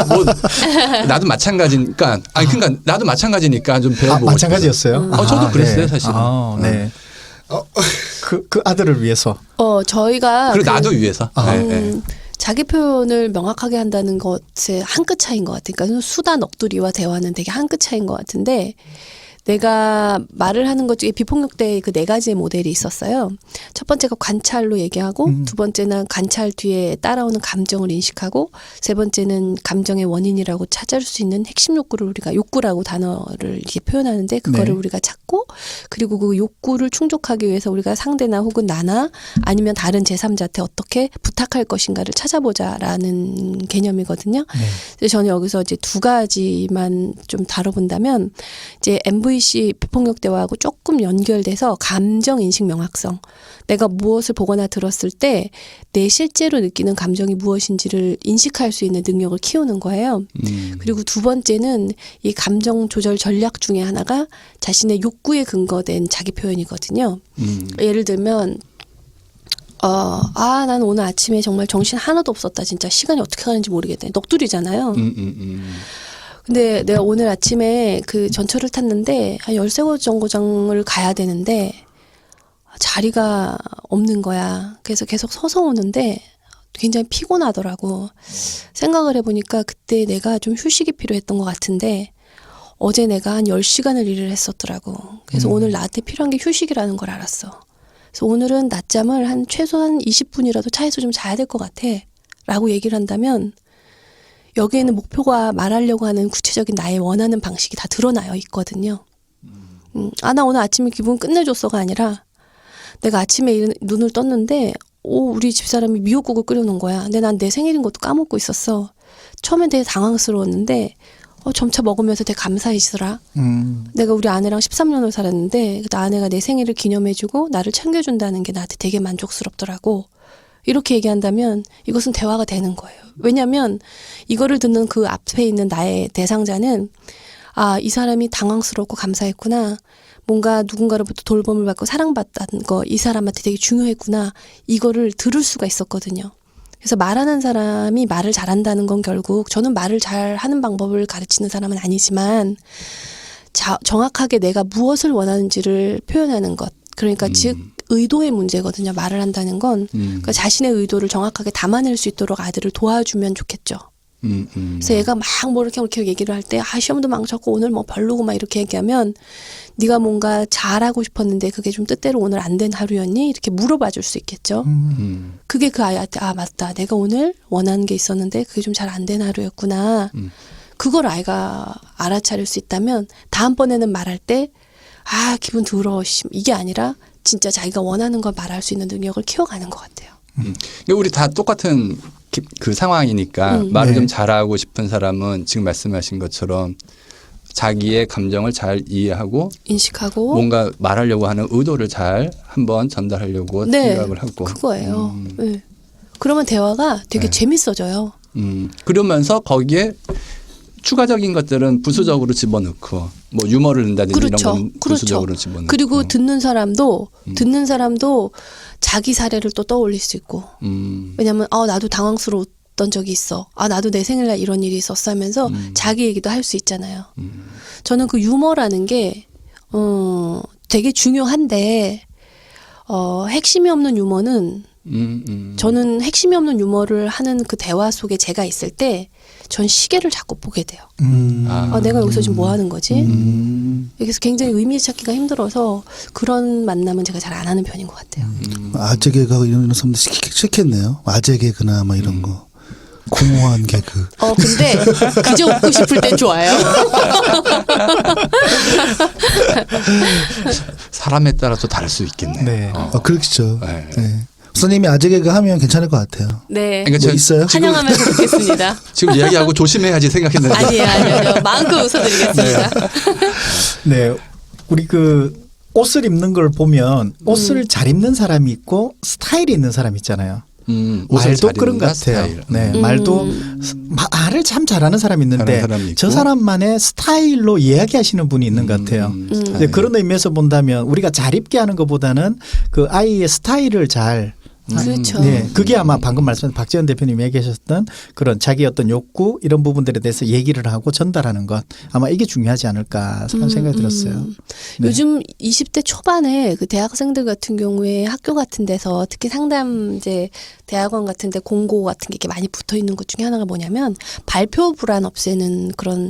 뭐 나도 마찬가지니까 그러니까 나도 마찬가지니까 좀 배워보고 마찬가지였어요? 저도 그랬어요 네. 사실은. 네. 그 아들을 위해서. 저희가 그리고 나도 위해서. 네, 네. 자기 표현을 명확하게 한다는 것의 한 끗 차이인 것 같아요. 그러니까 수다 넋두리와 대화는 되게 한 끗 차이인 것 같은데 내가 말을 하는 것 중에 비폭력대의 그 4가지의 모델이 있었어요. 첫 번째가 관찰로 얘기하고 두 번째는 관찰 뒤에 따라오는 감정을 인식하고 세 번째는 감정의 원인이라고 찾을 수 있는 핵심 욕구를 우리가 욕구라고 단어를 이렇게 표현하는데 그거를 네. 우리가 찾고 그리고 그 욕구를 충족하기 위해서 우리가 상대나 혹은 나나 아니면 다른 제3자한테 어떻게 부탁할 것인가를 찾아보자라는 개념이거든요. 네. 그래서 저는 여기서 이제 2가지만 좀 다뤄본다면 이제 MVC 비폭력 대화하고 조금 연결돼서 감정 인식 명확성. 내가 무엇을 보거나 들었을 때 내 실제로 느끼는 감정이 무엇인지를 인식할 수 있는 능력을 키우는 거예요. 그리고 두 번째는 이 감정 조절 전략 중에 하나가 자신의 욕구에 근거된 자기 표현이거든요. 예를 들면 난 오늘 아침에 정말 정신 하나도 없었다. 진짜 시간이 어떻게 가는지 모르겠다. 넋두리잖아요. 근데 내가 오늘 아침에 그 전철을 탔는데 한 13곳 정거장을 가야 되는데 자리가 없는 거야. 그래서 계속 서서 오는데 굉장히 피곤하더라고. 생각을 해보니까 그때 내가 좀 휴식이 필요했던 것 같은데 어제 내가 한 10시간을 일을 했었더라고. 그래서 오늘 나한테 필요한 게 휴식이라는 걸 알았어. 그래서 오늘은 낮잠을 한 최소한 20분이라도 차에서 좀 자야 될 것 같아. 라고 얘기를 한다면 여기에는 목표가 말하려고 하는 구체적인 나의 원하는 방식이 다 드러나요 있거든요. 나 오늘 아침에 기분 끝내줬어가 아니라 내가 아침에 눈을 떴는데 우리 집사람이 미역국을 끓여놓은 거야. 근데 난 내 생일인 것도 까먹고 있었어. 처음엔 되게 당황스러웠는데 점차 먹으면서 되게 감사해지더라. 내가 우리 아내랑 13년을 살았는데 그 아내가 내 생일을 기념해주고 나를 챙겨준다는 게 나한테 되게 만족스럽더라고. 이렇게 얘기한다면 이것은 대화가 되는 거예요. 왜냐하면 이거를 듣는 그 앞에 있는 나의 대상자는 이 사람이 당황스럽고 감사했구나. 뭔가 누군가로부터 돌봄을 받고 사랑받다는 거 이 사람한테 되게 중요했구나. 이거를 들을 수가 있었거든요. 그래서 말하는 사람이 말을 잘한다는 건 결국 저는 말을 잘하는 방법을 가르치는 사람은 아니지만 정확하게 내가 무엇을 원하는지를 표현하는 것. 그러니까 즉 의도의 문제거든요. 말을 한다는 건 그러니까 자신의 의도를 정확하게 담아낼 수 있도록 아들을 도와주면 좋겠죠. 그래서 얘가 막 뭐 이렇게 얘기를 할 때 시험도 망쳤고 오늘 뭐 별로고 막 이렇게 얘기하면 네가 뭔가 잘하고 싶었는데 그게 좀 뜻대로 오늘 안 된 하루였니? 이렇게 물어봐 줄 수 있겠죠. 그게 그 아이한테 맞다. 내가 오늘 원하는 게 있었는데 그게 좀 잘 안 된 하루였구나. 그걸 아이가 알아차릴 수 있다면 다음번에는 말할 때 기분 더러워. 이게 아니라 진짜 자기가 원하는 걸 말할 수 있는 능력을 키워가는 것 같아요. 우리 다 똑같은 그 상황이니까 말을 네. 좀 잘하고 싶은 사람은 지금 말씀하신 것처럼 자기의 감정을 잘 이해하고 인식하고 뭔가 말하려고 하는 의도를 잘 한번 전달하려고 생각을 하고 그거예요. 네. 그러면 대화가 되게 재밌어져요. 그러면서 거기에 추가적인 것들은 부수적으로 집어넣고 뭐 유머를 넣는다든지 이런 건 부수적으로 집어넣고 그리고 듣는 사람도 자기 사례를 또 떠올릴 수 있고 왜냐하면 나도 당황스러웠던 적이 있어. 나도 내 생일날 이런 일이 있었어 하면서 자기 얘기도 할 수 있잖아요. 저는 그 유머라는 게 되게 중요한데 핵심이 없는 유머는 저는 핵심이 없는 유머를 하는 그 대화 속에 제가 있을 때 전 시계를 자꾸 보게 돼요. 내가 여기서 지금 뭐 하는 거지? 여기서 굉장히 의미 찾기가 힘들어서 그런 만남은 제가 잘 안 하는 편인 것 같아요. 아재 개그 이런 사람들 싫겠네요. 아재 개그나 막 이런 거. 공허한 개그. 근데 그저 웃고 싶을 땐 좋아요. 사람에 따라서 다를 수 있겠네. 네. 그렇죠. 네. 네. 선생님이 아재 개그 하면 괜찮을 것 같아요. 네. 그러니까 뭐 저 있어요? 환영하면서 듣겠습니다. 지금 이야기하고 조심해야지 생각했는데. 아니에요. 마음껏 웃어드리겠습니다. 네. 우리 그 옷을 입는 걸 보면 옷을 잘 입는 사람이 있고 스타일이 있는 사람이 있잖아요. 옷을 말도 잘 그런 입는다, 것 같아요. 스타일. 네, 말도 말을 참 잘하는 사람이 있는데 잘하는 사람이 저 있고. 사람만의 스타일로 이야기하시는 분이 있는 것 같아요. 근데 그런 의미에서 본다면 우리가 잘 입게 하는 것보다는 그 아이의 스타일을 잘 그렇죠. 네, 그게 아마 방금 말씀하신 박지원 대표님이 얘기하셨던 그런 자기 어떤 욕구 이런 부분들에 대해서 얘기를 하고 전달하는 것 아마 이게 중요하지 않을까 하는 생각이 들었어요. 네. 요즘 20대 초반에 그 대학생들 같은 경우에 학교 같은 데서 특히 상담 이제 대학원 같은 데 공고 같은 게 이렇게 많이 붙어 있는 것 중에 하나가 뭐냐면 발표 불안 없애는 그런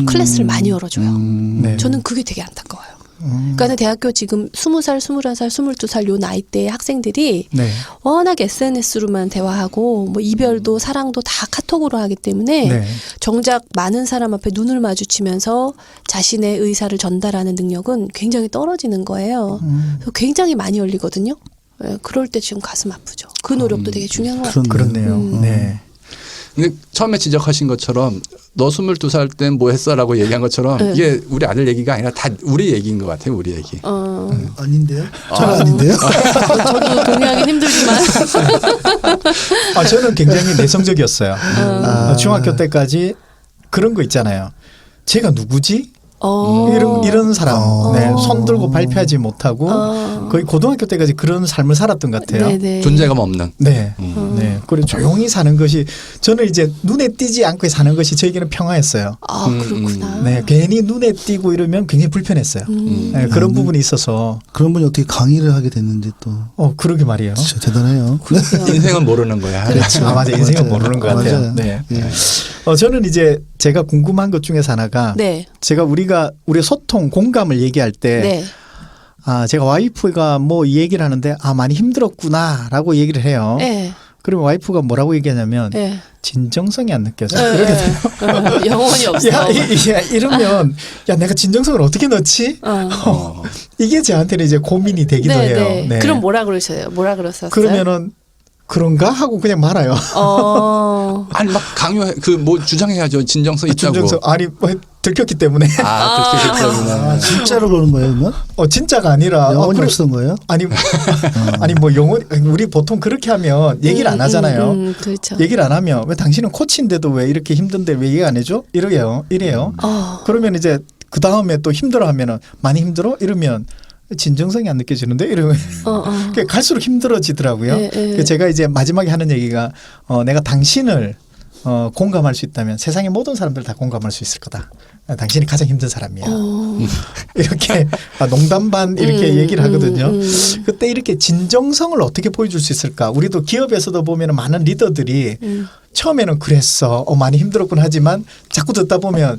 클래스를 많이 열어줘요. 네. 저는 그게 되게 안타까워요. 그러니까 대학교 지금 20살, 21살, 22살 요 나이대의 학생들이 네. 워낙 SNS로만 대화하고 뭐 이별도 사랑도 다 카톡으로 하기 때문에 네. 정작 많은 사람 앞에 눈을 마주치면서 자신의 의사를 전달하는 능력은 굉장히 떨어지는 거예요. 그래서 굉장히 많이 열리거든요. 예, 그럴 때 지금 가슴 아프죠. 그 노력도 되게 중요한 것 같아요. 그렇네요. 네. 근데 처음에 지적하신 것처럼 너 22살 땐 뭐 했어라고 얘기한 것처럼 네. 이게 우리 아들 얘기가 아니라 다 우리 얘기인 것 같아요. 우리 얘기. 아닌데요? 저는 아닌데요? 저도 동의하기 힘들지만 저는 굉장히 내성적이었어요. 중학교 때까지 그런 거 있잖아요. 제가 누구지? 이런 사람. 네, 손 들고 발표하지 못하고 거의 고등학교 때까지 그런 삶을 살았던 것 같아요. 네네. 존재감 없는. 네. 네. 그리고 조용히 사는 것이 저는 이제 눈에 띄지 않고 사는 것이 저에게는 평화였어요. 그렇구나. 네. 괜히 눈에 띄고 이러면 굉장히 불편했어요. 네, 그런 부분이 있어서. 그런 분이 어떻게 강의를 하게 됐는지 또 그러게 말이에요. 진짜 대단해요. 인생은 모르는 거야. 맞아. 인생은 맞아요. 모르는 것 같아요. 맞아요. 네. 예. 저는 이제 제가 궁금한 것 중에서 하나가 네. 제가 우리 소통 공감을 얘기할 때 네. 제가 와이프가 뭐 이 얘기를 하는데 많이 힘들었구나라고 얘기를 해요. 네. 그러면 와이프가 뭐라고 얘기하냐면 네. 진정성이 안 느껴져. 네. 이렇게 돼요. 영혼이 없어. 이러면 내가 진정성을 어떻게 넣지? 이게 저한테는 이제 고민이 되기도 네, 해요. 네. 네. 그럼 뭐라 그러셔요? 뭐라 그러셨어요? 그러면은 그런가 하고 그냥 말아요. 아니 막 강요해 뭐 주장해야죠. 진정성 있다고. 진정성 들켰기 때문에. 그렇게 됐구나. 진짜로 그러는 거예요, 그러면? 진짜가 아니라 영혼이 없었던 거예요? 아니 뭐 영혼 우리 보통 그렇게 하면 얘기를 안 하잖아요. 그렇죠. 얘기를 안 하면 왜 당신은 코치인데도 왜 이렇게 힘든데 왜 얘기 안 해줘? 이래요. 그러면 이제 그 다음에 또 힘들어하면은 많이 힘들어? 이러면 진정성이 안 느껴지는데 이러면 갈수록 힘들어지더라고요. 네, 네. 제가 이제 마지막에 하는 얘기가 내가 당신을 공감할 수 있다면 세상의 모든 사람들 다 공감할 수 있을 거다. 당신이 가장 힘든 사람이야. 이렇게 농담 반 이렇게 얘기를 하거든요. 그때 이렇게 진정성을 어떻게 보여줄 수 있을까? 우리도 기업에서도 보면 많은 리더들이 처음에는 그랬어. 많이 힘들었군 하지만 자꾸 듣다 보면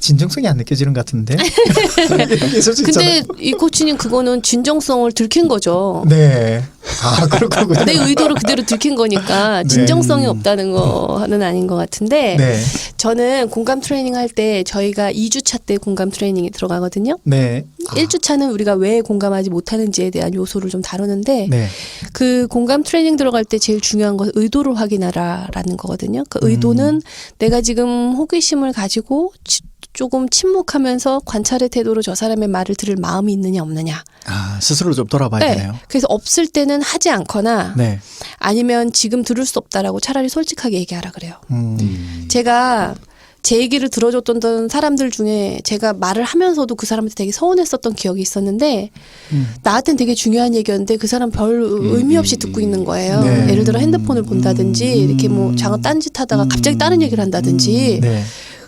진정성이 안 느껴지는 것 같은데. 이렇게 있을 수 근데 있잖아요. 이 코치님 그거는 진정성을 들킨 거죠. 네. 그렇군요. 내 의도를 그대로 들킨 거니까 진정성이 없다는 거는 아닌 것 같은데 네. 저는 공감 트레이닝 할 때 저희가 2주차 때 공감 트레이닝이 들어가거든요. 네. 1주차는 우리가 왜 공감하지 못하는지에 대한 요소를 좀 다루는데 네. 그 공감 트레이닝 들어갈 때 제일 중요한 건 의도를 확인하라라는 거거든요. 그 의도는 내가 지금 호기심을 가지고 조금 침묵하면서 관찰의 태도로 저 사람의 말을 들을 마음이 있느냐 없느냐. 스스로 좀 돌아봐야 되네요. 그래서 없을 때는 하지 않거나 네. 아니면 지금 들을 수 없다라고 차라리 솔직하게 얘기하라 그래요. 제가 제 얘기를 들어줬던 사람들 중에 제가 말을 하면서도 그 사람한테 되게 서운했었던 기억이 있었는데 나한테는 되게 중요한 얘기였는데 그 사람 별 의미 없이 듣고 있는 거예요. 네. 예를 들어 핸드폰을 본다든지 이렇게 뭐 장어 딴짓 하다가 갑자기 다른 얘기를 한다든지 네.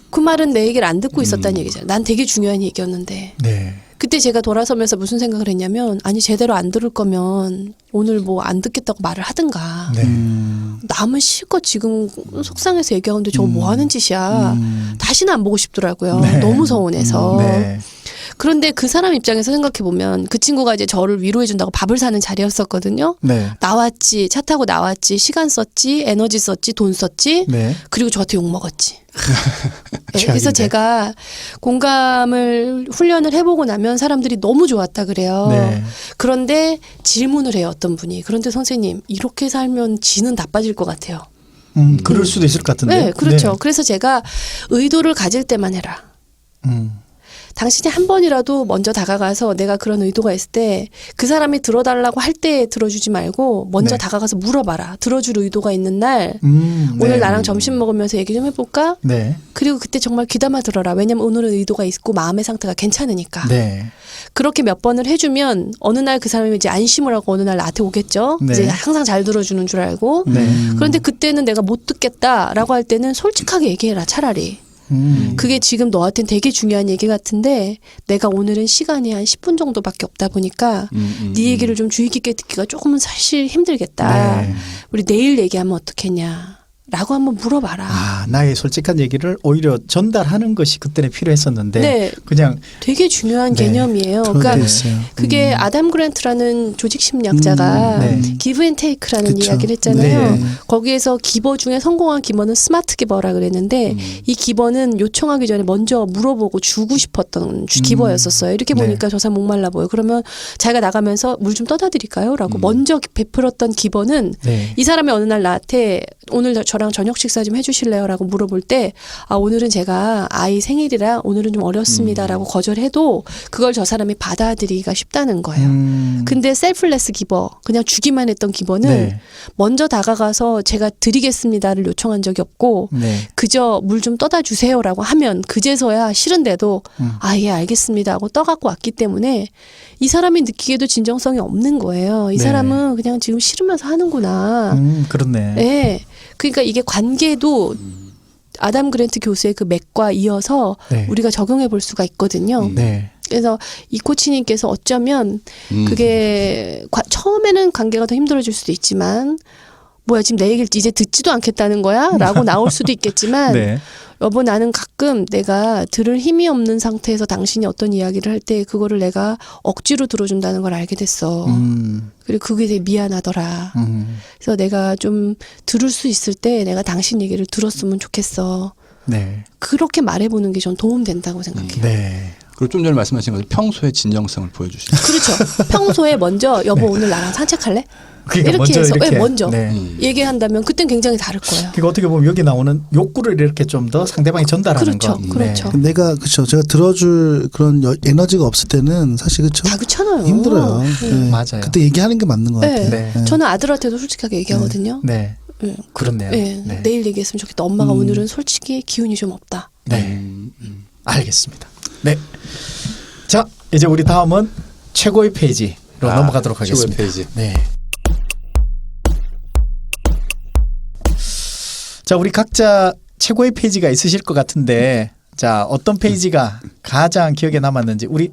그 말은 내 얘기를 안 듣고 있었다는 얘기잖아요. 난 되게 중요한 얘기였는데. 네. 그때 제가 돌아서면서 무슨 생각을 했냐면 아니 제대로 안 들을 거면 오늘 뭐 안 듣겠다고 말을 하든가 네. 남은 실컷 지금 속상해서 얘기하는데 저거 뭐 하는 짓이야. 다시는 안 보고 싶더라고요. 네. 너무 서운해서. 네. 그런데 그 사람 입장에서 생각해 보면 그 친구가 이제 저를 위로해 준다고 밥을 사는 자리였었거든요. 네. 나왔지, 차 타고 나왔지, 시간 썼지, 에너지 썼지, 돈 썼지. 네. 그리고 저한테 욕 먹었지. 네, 최악인데. 그래서 제가 공감을 훈련을 해보고 나면 사람들이 너무 좋았다 그래요. 네. 그런데 질문을 해요, 어떤 분이. 그런데 선생님, 이렇게 살면 지는 다 빠질 것 같아요. 그럴 수도 있을 것 같은데. 네, 그렇죠. 그래서 제가 의도를 가질 때만 해라. 당신이 한 번이라도 먼저 다가가서 내가 그런 의도가 있을 때 그 사람이 들어달라고 할 때 들어주지 말고 먼저 네. 다가가서 물어봐라. 들어줄 의도가 있는 날 네. 오늘 나랑 점심 먹으면서 얘기 좀 해볼까? 네. 그리고 그때 정말 귀담아 들어라. 왜냐면 오늘은 의도가 있고 마음의 상태가 괜찮으니까. 네. 그렇게 몇 번을 해주면 어느 날 그 사람이 이제 안심을 하고 어느 날 나한테 오겠죠. 네. 이제 항상 잘 들어주는 줄 알고. 네. 그런데 그때는 내가 못 듣겠다라고 할 때는 솔직하게 얘기해라. 차라리. 그게 지금 너한테는 되게 중요한 얘기 같은데 내가 오늘은 시간이 한 10분 정도밖에 없다 보니까 네 얘기를 좀 주의 깊게 듣기가 조금은 사실 힘들겠다. 네. 우리 내일 얘기하면 어떻겠냐. 라고 한번 물어봐라. 아, 나의 솔직한 얘기를 오히려 전달하는 것이 그때는 필요했었는데 네. 그냥 되게 중요한 네. 개념이에요. 그런 게 그러니까 있어요. 그게 아담 그랜트라는 조직 심리학자가 네. 기브 앤 테이크라는 그쵸. 이야기를 했잖아요. 네. 거기에서 기버 중에 성공한 기버는 스마트 기버라 그랬는데 이 기버는 요청하기 전에 먼저 물어보고 주고 싶었던 기버였었어요. 이렇게 네. 보니까 저 사람 목말라 보여. 그러면 자기가 나가면서 물 좀 떠다 드릴까요? 라고 먼저 베풀었던 기버는 네. 이 사람이 어느 날 나한테 오늘 저랑 저녁 식사 좀 해주실래요? 라고 물어볼 때 아 오늘은 제가 아이 생일이라 오늘은 좀 어렵습니다. 라고 거절해도 그걸 저 사람이 받아들이기가 쉽다는 거예요. 근데 셀플레스 기버 그냥 주기만 했던 기버는 네. 먼저 다가가서 제가 드리겠습니다를 요청한 적이 없고 네. 그저 물 좀 떠다 주세요라고 하면 그제서야 싫은데도 아 예 알겠습니다 하고 떠갖고 왔기 때문에 이 사람이 느끼기에도 진정성이 없는 거예요. 이 네. 사람은 그냥 지금 싫으면서 하는구나. 그렇네. 네. 그러니까 이게 관계도 아담 그랜트 교수의 그 맥과 이어서 네. 우리가 적용해 볼 수가 있거든요. 네. 그래서 이 코치님께서 어쩌면 그게 처음에는 관계가 더 힘들어질 수도 있지만 뭐야 지금 내 얘기를 이제 듣지도 않겠다는 거야? 라고 나올 수도 있겠지만 네. 여보 나는 가끔 내가 들을 힘이 없는 상태에서 당신이 어떤 이야기를 할 때 그거를 내가 억지로 들어준다는 걸 알게 됐어. 그리고 그게 되게 미안하더라. 그래서 내가 좀 들을 수 있을 때 내가 당신 얘기를 들었으면 좋겠어. 네. 그렇게 말해보는 게 전 도움된다고 생각해요. 네. 그리고 좀 전에 말씀하신 것처럼 평소에 진정성을 보여주시는 그렇죠. 평소에 먼저 여보 오늘 나랑 산책할래? 그러니까 이렇게 먼저 해서 이렇게. 먼저 네. 얘기한다면 그땐 굉장히 다를 거예요. 그러니까 어떻게 보면 여기 나오는 욕구를 이렇게 좀 더 상대방이 전달하는 그렇죠. 거. 그렇죠. 내가 그렇죠. 제가 들어줄 그런 에너지가 없을 때는 사실 그렇죠. 다 그렇잖아요. 힘들어요. 네. 맞아요. 그때 얘기하는 게 맞는 것 네. 같아요. 네. 네. 저는 아들한테도 솔직하게 얘기하거든요. 네. 네. 그렇네요. 네. 네. 내일 얘기했으면 좋겠다. 엄마가 오늘은 솔직히 기운이 좀 없다. 네. 알겠습니다. 네. 자, 이제 우리 다음은 최고의 페이지로 넘어가도록 최고의 하겠습니다. 페이지. 네. 자, 우리 각자 최고의 페이지가 있으실 것 같은데, 자, 어떤 페이지가 가장 기억에 남았는지 우리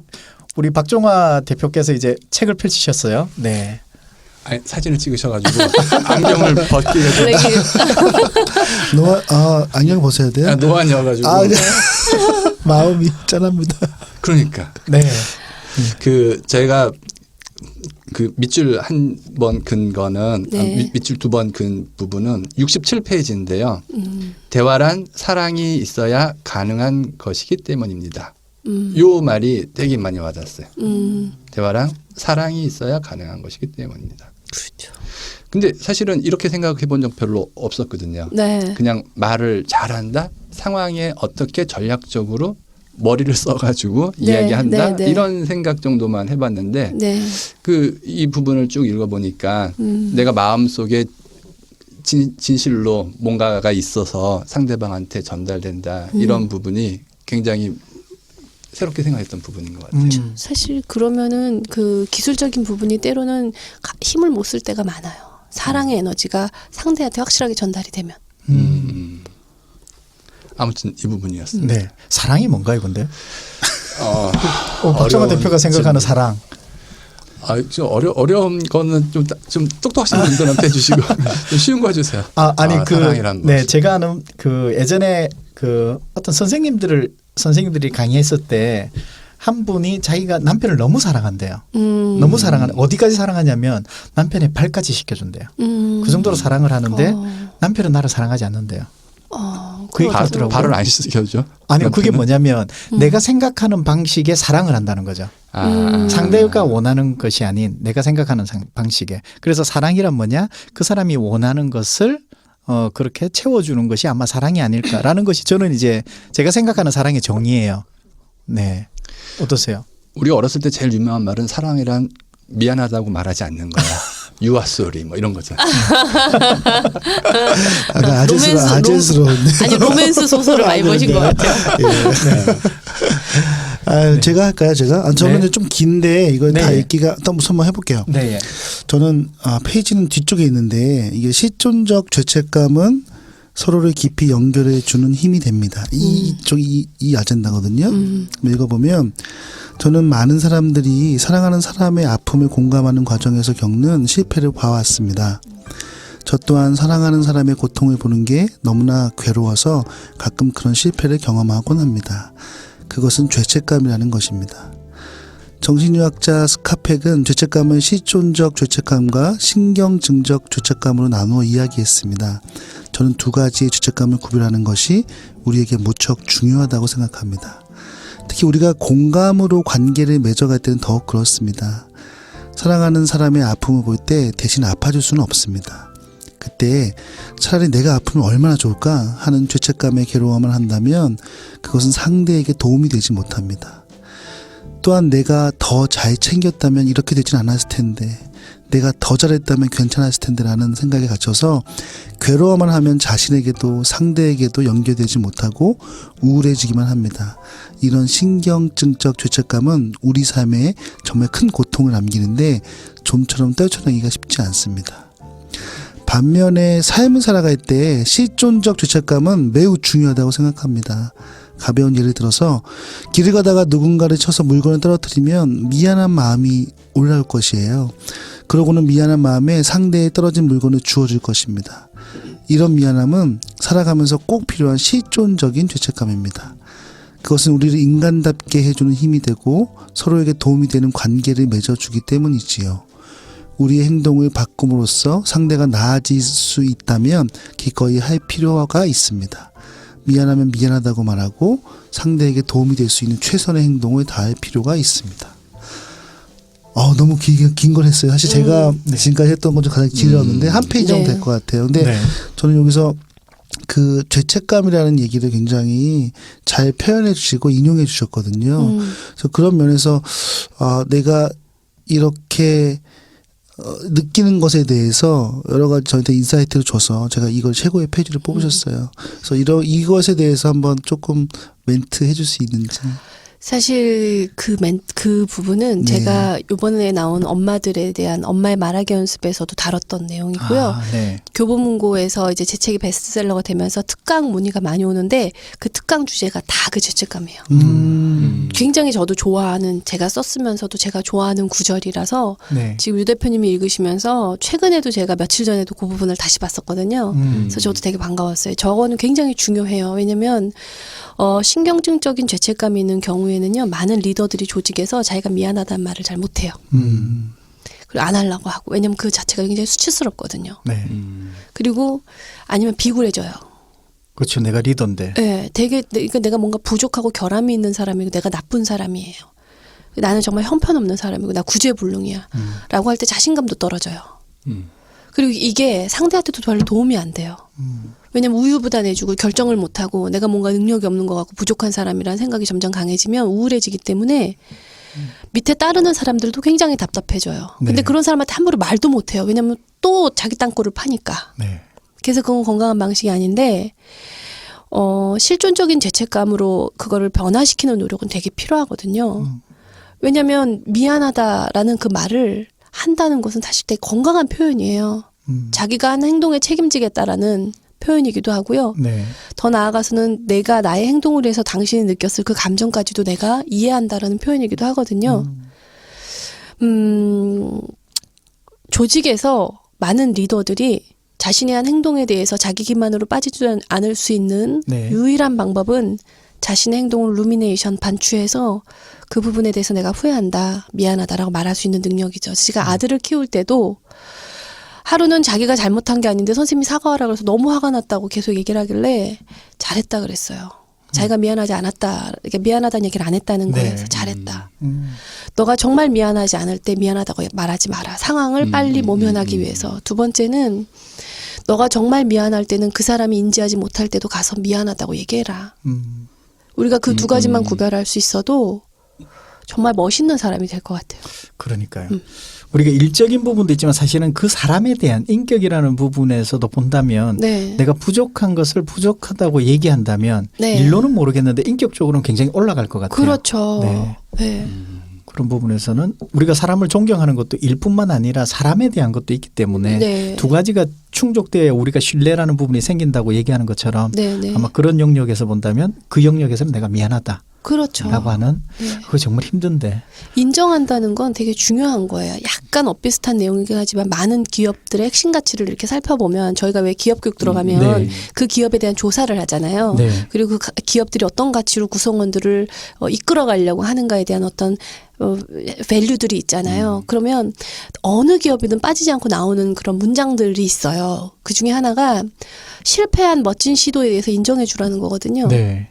박종화 대표께서 이제 책을 펼치셨어요. 네. 아니, 사진을 찍으셔가지고 안경을 벗기게 그래, 안경 벗어야 돼요? 노안이어가지고. 아, 네. 마음이 짠합니다. 그러니까 네. 그 제가 그 밑줄 한 번 근 거는 네. 밑줄 두 번 근 부분은 67페이지인데요. 대화란 사랑이 있어야 가능한 것이기 때문입니다. 요 말이 되게 많이 와닿았어요. 대화랑 사랑이 있어야 가능한 것이기 때문입니다. 그렇죠. 근데 사실은 이렇게 생각해 본 적 별로 없었거든요. 네. 그냥 말을 잘한다, 상황에 어떻게 전략적으로 머리를 써가지고 네, 이야기한다 네, 네. 이런 생각 정도만 해봤는데 네. 그 이 부분을 쭉 읽어보니까 내가 마음속에 진실로 뭔가가 있어서 상대방한테 전달된다 이런 부분이 굉장히 새롭게 생각했던 부분인 것 같아요. 사실 그러면은 그 기술적인 부분이 때로는 힘을 못 쓸 때가 많아요. 사랑의 에너지가 상대한테 확실하게 전달이 되면. 아무튼 이 부분이었습니다. 네. 사랑이 뭔가요, 근데? 박정화 어려운 대표가 생각하는 사랑. 좀 어려운 거는 좀 똑똑하신 분들한테 해주시고 좀 쉬운 거 해주세요. 아니 사랑이란 네, 것이. 제가 아는 그 예전에 그 어떤 선생님들이 강의했을 때 한 분이 자기가 남편을 너무 사랑한대요. 음. 너무 사랑하는 어디까지 사랑하냐면 남편의 발까지 씻겨준대요. 그 정도로 사랑을 하는데 남편은 나를 사랑하지 않는데요. 그 얘기 하더라고요. 발을 안 씻겨줘? 아니요, 그게 남편은? 뭐냐면 내가 생각하는 방식에 사랑을 한다는 거죠. 상대가 원하는 것이 아닌 내가 생각하는 방식에. 그래서 사랑이란 뭐냐? 그 사람이 원하는 것을 그렇게 채워주는 것이 아마 사랑이 아닐까라는 것이 저는 이제 제가 생각하는 사랑의 정의예요. 네, 어떠세요? 우리가 어렸을 때 제일 유명한 말은 사랑이란 미안하다고 말하지 않는 거야. You are sorry 뭐 이런 거죠. 아까 아재스러운데. 아니 로맨스 소설을 많이 보신 것 같아요. 제가 할까요, 제가? 저는 네. 좀 긴데 이거 다 네. 읽기가 한번 해볼게요. 네, 저는 페이지는 뒤쪽에 있는데 이게 실존적 죄책감은 서로를 깊이 연결해 주는 힘이 됩니다. 이 아젠다거든요. 읽어보면 저는 많은 사람들이 사랑하는 사람의 아픔을 공감하는 과정에서 겪는 실패를 봐왔습니다. 저 또한 사랑하는 사람의 고통을 보는 게 너무나 괴로워서 가끔 그런 실패를 경험하곤 합니다. 그것은 죄책감이라는 것입니다. 정신의학자 스카펙은 죄책감을 실존적 죄책감과 신경증적 죄책감으로 나누어 이야기했습니다. 저는 두 가지의 죄책감을 구별하는 것이 우리에게 무척 중요하다고 생각합니다. 특히 우리가 공감으로 관계를 맺어갈 때는 더욱 그렇습니다. 사랑하는 사람의 아픔을 볼 때 대신 아파줄 수는 없습니다. 그때 차라리 내가 아프면 얼마나 좋을까 하는 죄책감에 괴로워만 한다면 그것은 상대에게 도움이 되지 못합니다. 또한 내가 더 잘 챙겼다면 이렇게 되진 않았을 텐데, 내가 더 잘했다면 괜찮았을 텐데 라는 생각에 갇혀서 괴로워만 하면 자신에게도 상대에게도 연결되지 못하고 우울해지기만 합니다. 이런 신경증적 죄책감은 우리 삶에 정말 큰 고통을 남기는데 좀처럼 떨쳐내기가 쉽지 않습니다. 반면에 삶을 살아갈 때 실존적 죄책감은 매우 중요하다고 생각합니다. 가벼운 예를 들어서 길을 가다가 누군가를 쳐서 물건을 떨어뜨리면 미안한 마음이 올라올 것이에요. 그러고는 미안한 마음에 상대의 떨어진 물건을 주워줄 것입니다. 이런 미안함은 살아가면서 꼭 필요한 실존적인 죄책감입니다. 그것은 우리를 인간답게 해주는 힘이 되고 서로에게 도움이 되는 관계를 맺어주기 때문이지요. 우리의 행동을 바꿈으로써 상대가 나아질 수 있다면 기꺼이 할 필요가 있습니다. 미안하면 미안하다고 말하고 상대에게 도움이 될 수 있는 최선의 행동을 다할 필요가 있습니다. 너무 긴 걸 했어요. 사실 제가 지금까지 했던 것 중 가장 길었는데 한 페이지 정도 될 것 같아요. 근데 저는 여기서 그 죄책감이라는 얘기를 굉장히 잘 표현해 주시고 인용해 주셨거든요. 그래서 그런 면에서 내가 이렇게 느끼는 것에 대해서 여러 가지 저한테 인사이트를 줘서 제가 이걸 최고의 페이지를 뽑으셨어요. 그래서 이것에 대해서 한번 조금 멘트 해줄 수 있는지. 사실 그 부분은 네. 제가 이번에 나온 엄마들에 대한 엄마의 말하기 연습에서도 다뤘던 내용이고요. 네. 교보문고에서 이제 제 책이 베스트셀러가 되면서 특강 문의가 많이 오는데 그 특강 주제가 다 그 죄책감이에요. 굉장히 저도 좋아하는, 제가 썼으면서도 제가 좋아하는 구절이라서 네. 지금 유 대표님이 읽으시면서 최근에도 제가 며칠 전에도 그 부분을 다시 봤었거든요. 그래서 저도 되게 반가웠어요. 저거는 굉장히 중요해요. 왜냐면 신경증적인 죄책감이 있는 경우에는요, 많은 리더들이 조직에서 자기가 미안하다는 말을 잘 못해요. 그리고 안 하려고 하고, 왜냐면 그 자체가 굉장히 수치스럽거든요. 네. 그리고 아니면 비굴해져요. 그렇죠. 내가 리더인데. 네, 되게 그러니까 내가 뭔가 부족하고 결함이 있는 사람이고 내가 나쁜 사람이에요. 나는 정말 형편없는 사람이고 나 구제불능이야. 라고 할 때 자신감도 떨어져요. 그리고 이게 상대한테도 별로 도움이 안 돼요. 왜냐면 우유부단해지고 결정을 못하고 내가 뭔가 능력이 없는 것 같고 부족한 사람이라는 생각이 점점 강해지면 우울해지기 때문에 밑에 따르는 사람들도 굉장히 답답해져요. 근데 네. 그런 사람한테 함부로 말도 못해요. 왜냐면 또 자기 땅굴을 파니까. 네. 그래서 그건 건강한 방식이 아닌데 실존적인 죄책감으로 그거를 변화시키는 노력은 되게 필요하거든요. 왜냐하면 미안하다라는 그 말을 한다는 것은 사실 되게 건강한 표현이에요. 자기가 한 행동에 책임지겠다라는 표현이기도 하고요. 네. 더 나아가서는 내가 나의 행동을 해서 당신이 느꼈을 그 감정까지도 내가 이해한다라는 표현이기도 하거든요. 조직에서 많은 리더들이 자신의 한 행동에 대해서 자기 기만으로 빠지지 않을 수 있는 네. 유일한 방법은 자신의 행동을 루미네이션 반추해서 그 부분에 대해서 내가 후회한다, 미안하다라고 말할 수 있는 능력이죠. 제가 아들을 키울 때도 하루는 자기가 잘못한 게 아닌데 선생님이 사과하라 그래서 너무 화가 났다고 계속 얘기를 하길래 잘했다 그랬어요. 자기가 미안하지 않았다, 이렇게 미안하다는 얘기를 안 했다는 거예요. 그래서 잘했다. 너가 정말 미안하지 않을 때 미안하다고 말하지 마라. 상황을 빨리 모면하기 위해서. 두 번째는 너가 정말 미안할 때는 그 사람이 인지하지 못할 때도 가서 미안하다고 얘기해라. 우리가 그 두 가지만 구별할 수 있어도 정말 멋있는 사람이 될 것 같아요. 그러니까요. 우리가 일적인 부분도 있지만 사실은 그 사람에 대한 인격이라는 부분에서도 본다면 네. 내가 부족한 것을 부족하다고 얘기한다면 네. 일로는 모르겠는데 인격적으로는 굉장히 올라갈 것 같아요. 그렇죠. 네. 네. 그런 부분에서는 우리가 사람을 존경하는 것도 일뿐만 아니라 사람에 대한 것도 있기 때문에 네. 두 가지가 충족돼야 우리가 신뢰라는 부분이 생긴다고 얘기하는 것처럼 네, 네. 아마 그런 영역에서 본다면 그 영역에서는 내가 미안하다. 그렇죠. 라고 하는 네. 그거 정말 힘든데. 인정한다는 건 되게 중요한 거예요. 약간 엇비슷한 내용이긴 하지만 많은 기업들의 핵심 가치를 이렇게 살펴보면 저희가 왜 기업 교육 들어가면 네. 그 기업에 대한 조사를 하잖아요. 네. 그리고 그 기업들이 어떤 가치로 구성원들을 이끌어가려고 하는가에 대한 어떤 밸류들이 있잖아요. 그러면 어느 기업이든 빠지지 않고 나오는 그런 문장들이 있어요. 그 중에 하나가 실패한 멋진 시도에 대해서 인정해 주라는 거거든요. 네.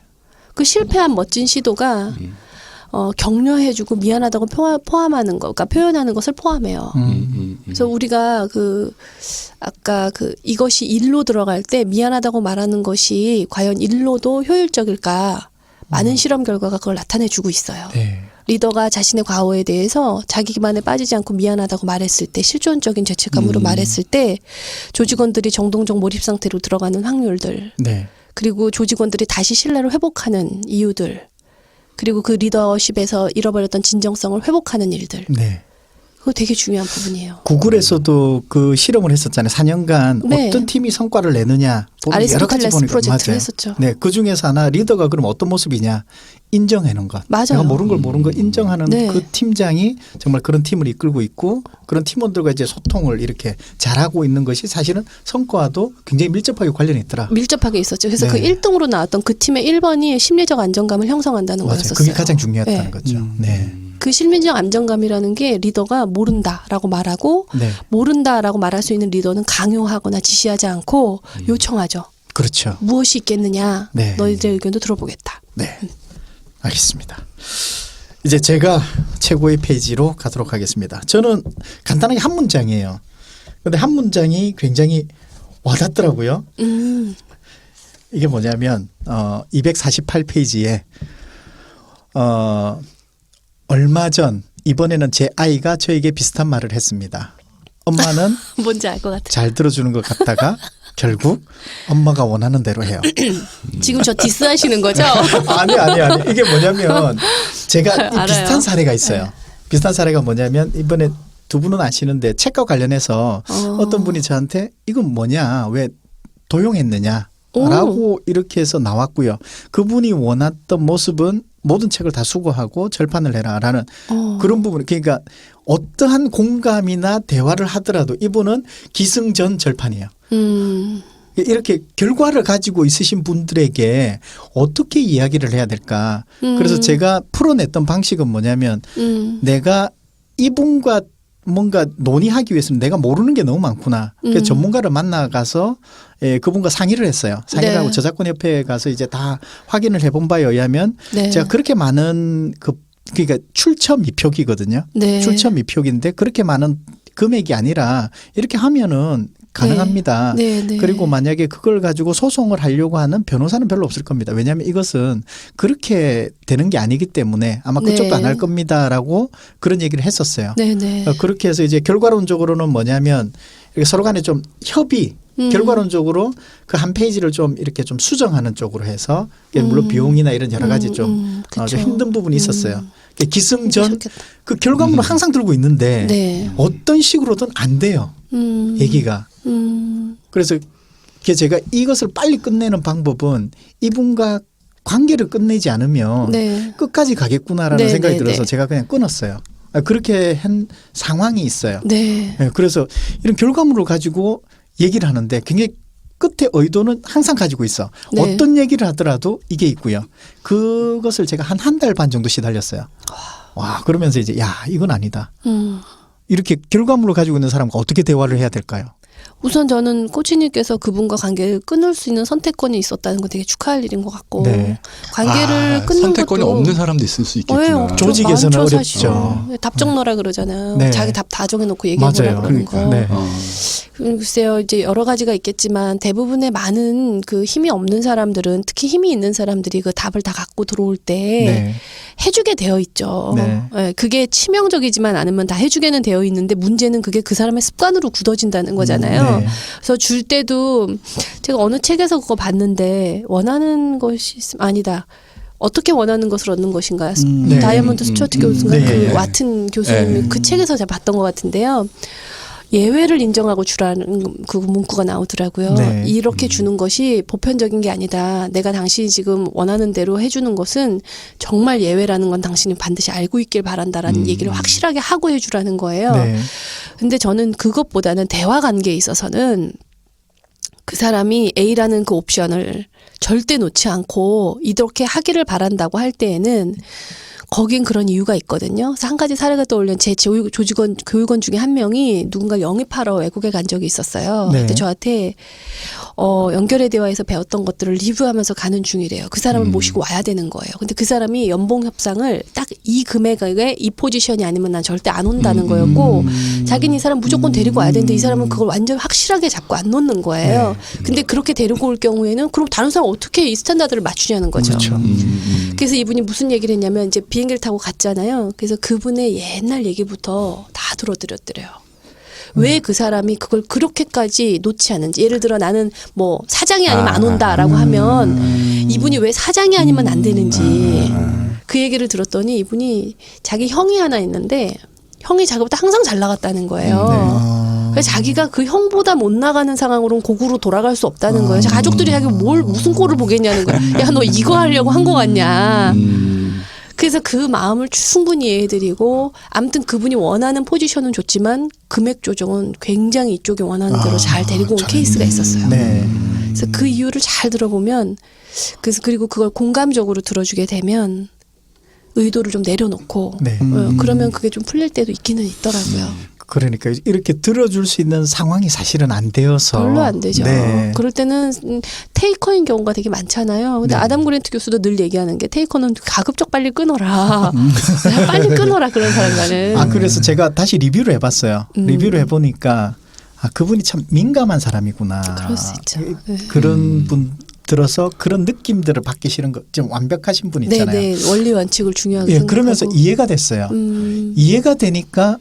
그 실패한 멋진 시도가 격려해주고 미안하다고 포함하는 거, 그러니까 표현하는 것을 포함해요. 그래서 우리가 아까 이것이 일로 들어갈 때 미안하다고 말하는 것이 과연 일로도 효율적일까? 많은 실험 결과가 그걸 나타내주고 있어요. 네. 리더가 자신의 과오에 대해서 자기 기만에 빠지지 않고 미안하다고 말했을 때, 실존적인 죄책감으로 말했을 때 조직원들이 정동적 몰입 상태로 들어가는 확률들, 네. 그리고 조직원들이 다시 신뢰를 회복하는 이유들, 그리고 그 리더십에서 잃어버렸던 진정성을 회복하는 일들. 네. 그거 되게 중요한 부분이에요. 구글에서도 그 실험을 했었잖아요. 4년간 네. 어떤 팀이 성과를 내느냐 보는 여러 가지 아리스토텔레스 보니까 프로젝트를 맞아요. 했었죠. 네, 그 중에서 하나 리더가 그럼 어떤 모습이냐 인정하는 것. 맞아요. 내가 모르는 걸 모르는 거 인정하는 네. 그 팀장이 정말 그런 팀을 이끌고 있고 그런 팀원들과 이제 소통을 이렇게 잘하고 있는 것이 사실은 성과와도 굉장히 밀접하게 관련이 있더라. 밀접하게 있었죠. 그래서 네. 그 1등으로 나왔던 그 팀의 1번이 심리적 안정감을 형성한다는 맞아요. 거였었어요. 그게 가장 중요했다는 네. 거죠. 네. 그 심리적 안정감이라는 게 리더가 모른다라고 말하고 네. 모른다라고 말할 수 있는 리더는 강요하거나 지시하지 않고 요청하죠. 그렇죠. 무엇이 있겠느냐. 네. 너희들의 의견도 들어보겠다. 네. 알겠습니다. 이제 제가 최고의 페이지로 가도록 하겠습니다. 저는 간단하게 한 문장이에요. 근데 한 문장이 굉장히 와닿더라고요. 이게 뭐냐면 248페이지에 얼마 전 이번에는 제 아이가 저에게 비슷한 말을 했습니다. 엄마는 뭔지 알 것 같아요. 잘 들어주는 것 같다가 결국 엄마가 원하는 대로 해요. 지금 저 디스하시는 거죠? 아니. 이게 뭐냐면 제가 이 알아요. 비슷한 사례가 있어요. 비슷한 사례가 뭐냐면 이번에 두 분은 아시는데 책과 관련해서 어떤 분이 저한테 이건 뭐냐 왜 도용했느냐 라고 이렇게 해서 나왔고요. 그분이 원했던 모습은 모든 책을 다 수거하고 절판을 해라라는 그런 부분. 그러니까 어떠한 공감이나 대화를 하더라도 이분은 기승전 절판이에요. 이렇게 결과를 가지고 있으신 분들에게 어떻게 이야기를 해야 될까. 그래서 제가 풀어냈던 방식은 뭐냐면 내가 이분과 뭔가 논의하기 위해서는 내가 모르는 게 너무 많구나. 그래서 전문가를 만나가서 그분과 상의를 했어요. 상의를 네. 하고 저작권협회에 가서 이제 다 확인을 해본 바에 의하면 네. 제가 그렇게 많은 그러니까 출처 미표기거든요. 네. 출처 미표기인데 그렇게 많은 금액이 아니라 이렇게 하면은 가능합니다. 네. 네. 그리고 만약에 그걸 가지고 소송을 하려고 하는 변호사는 별로 없을 겁니다. 왜냐하면 이것은 그렇게 되는 게 아니기 때문에 아마 그쪽도 네. 안 할 겁니다라고 그런 얘기를 했었어요. 네네. 그렇게 해서 이제 결과론적으로는 뭐냐면 이렇게 서로 간에 좀 협의 결과론적으로 그 한 페이지를 좀 이렇게 좀 수정하는 쪽으로 해서 물론 비용이나 이런 여러 가지 좀 힘든 부분이 있었어요. 기승전 그렇겠다. 그 결과물은 항상 들고 있는데 네. 어떤 식으로든 안 돼요. 얘기가. 그래서 제가 이것을 빨리 끝내는 방법은 이분과 관계를 끝내지 않으면 네. 끝까지 가겠구나라는 네, 생각이 네, 들어서 네. 제가 그냥 끊었어요. 그렇게 한 상황이 있어요. 네. 그래서 이런 결과물을 가지고 얘기를 하는데 굉장히 끝에 의도는 항상 가지고 있어. 네. 어떤 얘기를 하더라도 이게 있고요. 그것을 제가 한 달 반 정도 시달렸어요. 와, 그러면서 이제 야, 이건 아니다. 이렇게 결과물을 가지고 있는 사람과 어떻게 대화를 해야 될까요? 우선 저는 코치님께서 그분과 관계를 끊을 수 있는 선택권이 있었다는 건 되게 축하할 일인 것 같고 네. 관계를 끊는 선택권이 것도 없는 사람도 있을 수 있겠구나. 없죠. 조직에서는 많죠, 어렵죠. 사실. 답정너라 그러잖아요. 네. 자기 답 다 정해놓고 얘기해보라 맞아요. 그러는 그러니까. 거. 네. 글쎄요, 이제 여러 가지가 있겠지만 대부분의 많은 그 힘이 없는 사람들은 특히 힘이 있는 사람들이 그 답을 다 갖고 들어올 때 네. 해주게 되어 있죠. 네. 예, 그게 치명적이지만 않으면 다 해주게는 되어 있는데 문제는 그게 그 사람의 습관으로 굳어진다는 거잖아요. 네. 그래서 줄 때도 제가 어느 책에서 그거 봤는데 원하는 것이 아니다. 어떻게 원하는 것을 얻는 것인가. 네. 다이아몬드 스튜어트 교수가 네. 그 와튼 교수님 그 책에서 제가 봤던 것 같은데요. 예외를 인정하고 주라는 그 문구가 나오더라고요. 네. 이렇게 주는 것이 보편적인 게 아니다. 내가 당신이 지금 원하는 대로 해주는 것은 정말 예외라는 건 당신이 반드시 알고 있길 바란다라는 얘기를 확실하게 하고 해주라는 거예요. 네. 근데 저는 그것보다는 대화 관계에 있어서는 그 사람이 A라는 그 옵션을 절대 놓지 않고 이렇게 하기를 바란다고 할 때에는 거긴 그런 이유가 있거든요. 그래서 한 가지 사례가 떠올린 제 조직원, 교육원 중에 한 명이 누군가 영입하러 외국에 간 적이 있었어요. 네. 근데 저한테 연결의 대화에서 배웠던 것들을 리뷰하면서 가는 중이래요. 그 사람을 모시고 와야 되는 거예요. 근데 그 사람이 연봉 협상을 딱 이 금액에 이 포지션이 아니면 난 절대 안 온다는 거였고 자기는 이 사람 무조건 데리고 와야 되는데 이 사람은 그걸 완전 확실하게 잡고 안 놓는 거예요. 근데 그렇게 데리고 올 경우에는 그럼 다른 사람 어떻게 이 스탠다드를 맞추냐는 거죠. 그렇죠. 그래서 이분이 무슨 얘기를 했냐면 이제 비행기를 타고 갔잖아요. 그래서 그분의 옛날 얘기부터 다 들어드렸더래요. 왜 그 사람이 그걸 그렇게까지 놓지 않는지. 예를 들어 나는 뭐 사장이 아니면 안 온다라고 하면 이분이 왜 사장이 아니면 안 되는지 그 얘기를 들었더니 이분이 자기 형이 하나 있는데 형이 자기보다 항상 잘 나갔다는 거예요. 그래서 자기가 그 형보다 못 나가는 상황으로는 고구로 돌아갈 수 없다는 거예요. 가족들이 자기 무슨 꼴을 보겠냐는 거예요. 야, 너 이거 하려고 한 거 같냐. 그래서 그 마음을 충분히 이해해드리고 아무튼 그분이 원하는 포지션은 좋지만 금액 조정은 굉장히 이쪽이 원하는 대로 잘 데리고 온 케이스가 있었어요. 네. 그래서 그 이유를 잘 들어보면 그래서 그리고 그걸 공감적으로 들어주게 되면 의도를 좀 내려놓고 네. 그러면 그게 좀 풀릴 때도 있기는 있더라고요. 그러니까 이렇게 들어줄 수 있는 상황이 사실은 안 되어서 별로 안 되죠. 네. 그럴 때는 테이커인 경우가 되게 많잖아요. 근데 네. 아담 그랜트 교수도 늘 얘기하는 게 테이커는 가급적 빨리 끊어라. 빨리 끊어라 그런 사람과는. 아, 그래서 제가 다시 리뷰를 해봤어요. 리뷰를 해보니까 아, 그분이 참 민감한 사람이구나. 그럴 수 있죠. 네. 그런 분 들어서 그런 느낌들을 받기 싫은 거 좀 완벽하신 분 있잖아요. 네네. 원리 원칙을 중요하게 예, 생각하고. 그러면서 이해가 됐어요. 이해가 되니까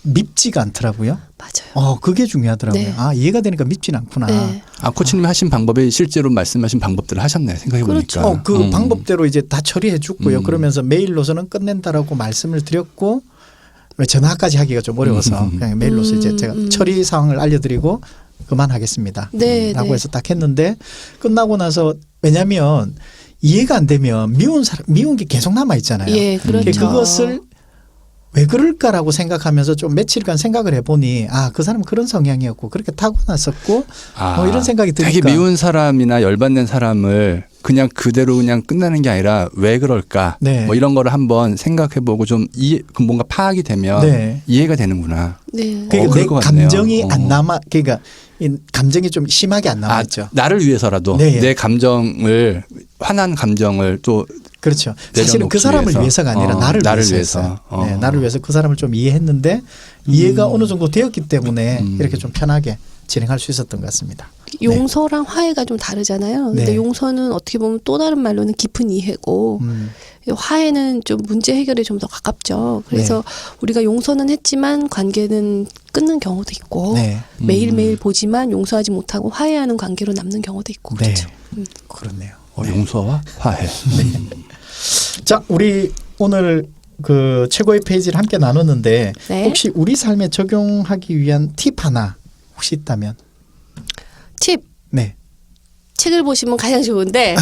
밉지가 않더라고요. 맞아요. 그게 중요하더라고요. 네. 아, 이해가 되니까 밉진 않구나. 네. 코치님이 하신 방법에 실제로 말씀하신 방법들을 하셨네요. 생각해보니까. 그렇죠. 그 방법대로 이제 다 처리해 줬고요. 그러면서 메일로서는 끝낸다라고 말씀을 드렸고 왜 전화까지 하기가 좀 어려워서 그냥 메일로서 이제 제가 처리 상황을 알려드리고 그만하겠습니다. 네, 라고 네. 해서 딱 했는데 끝나고 나서 왜냐하면 이해가 안 되면 미운 게 계속 남아 있잖아요. 예, 그렇죠. 그것을 왜 그럴까라고 생각하면서 좀 며칠간 생각을 해보니 그 사람은 그런 성향이었고 그렇게 타고났었고 뭐 이런 생각이 드니까 되게 미운 사람이나 열받는 사람을 그냥 그대로 그냥 끝나는 게 아니라 왜 그럴까 네. 뭐 이런 거를 한번 생각해보고 좀 뭔가 파악이 되면 네. 이해가 되는구나. 네. 그러니까 그럴 내 것 같네요. 감정이 안 남아 그러니까 이 감정이 좀 심하게 안 남아있죠. 나를 위해서라도 네. 내 감정을 화난 감정을 또 그렇죠. 사실은 그 내려놓기 사람을 위해서. 위해서가 아니라 나를 위해서. 네, 나를 위해서 그 사람을 좀 이해했는데 이해가 어느 정도 되었기 때문에 이렇게 좀 편하게 진행할 수 있었던 것 같습니다. 용서랑 화해가 좀 다르잖아요. 근데 네. 용서는 어떻게 보면 또 다른 말로는 깊은 이해고 화해는 좀 문제 해결에 좀 더 가깝죠. 그래서 우리가 용서는 했지만 관계는 끊는 경우도 있고 네. 매일매일 보지만 용서하지 못하고 화해하는 관계로 남는 경우도 있고 네. 그렇죠. 그렇네요. 용서와 화해. 자, 우리 오늘 그 최고의 페이지를 함께 나눴는데 네. 혹시 우리 삶에 적용하기 위한 팁 하나 혹시 있다면? 팁. 네. 책을 보시면 가장 좋은데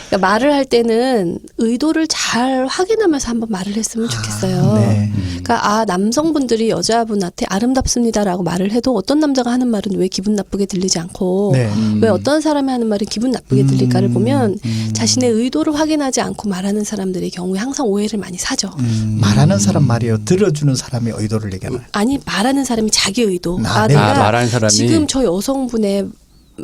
그러니까 말을 할 때는 의도를 잘 확인하면서 한번 말을 했으면 좋겠어요. 네. 그러니까 남성분들이 여자분한테 아름답습니다라고 말을 해도 어떤 남자가 하는 말은 왜 기분 나쁘게 들리지 않고 네. 왜 어떤 사람이 하는 말은 기분 나쁘게 들릴까를 보면 자신의 의도를 확인하지 않고 말하는 사람들의 경우에 항상 오해를 많이 사죠. 말하는 사람 말이에요. 들어주는 사람의 의도를 얘기하나요? 아니 말하는 사람이 자기 의도. 아, 네. 내가 말하는 사람이 지금 저 여성분의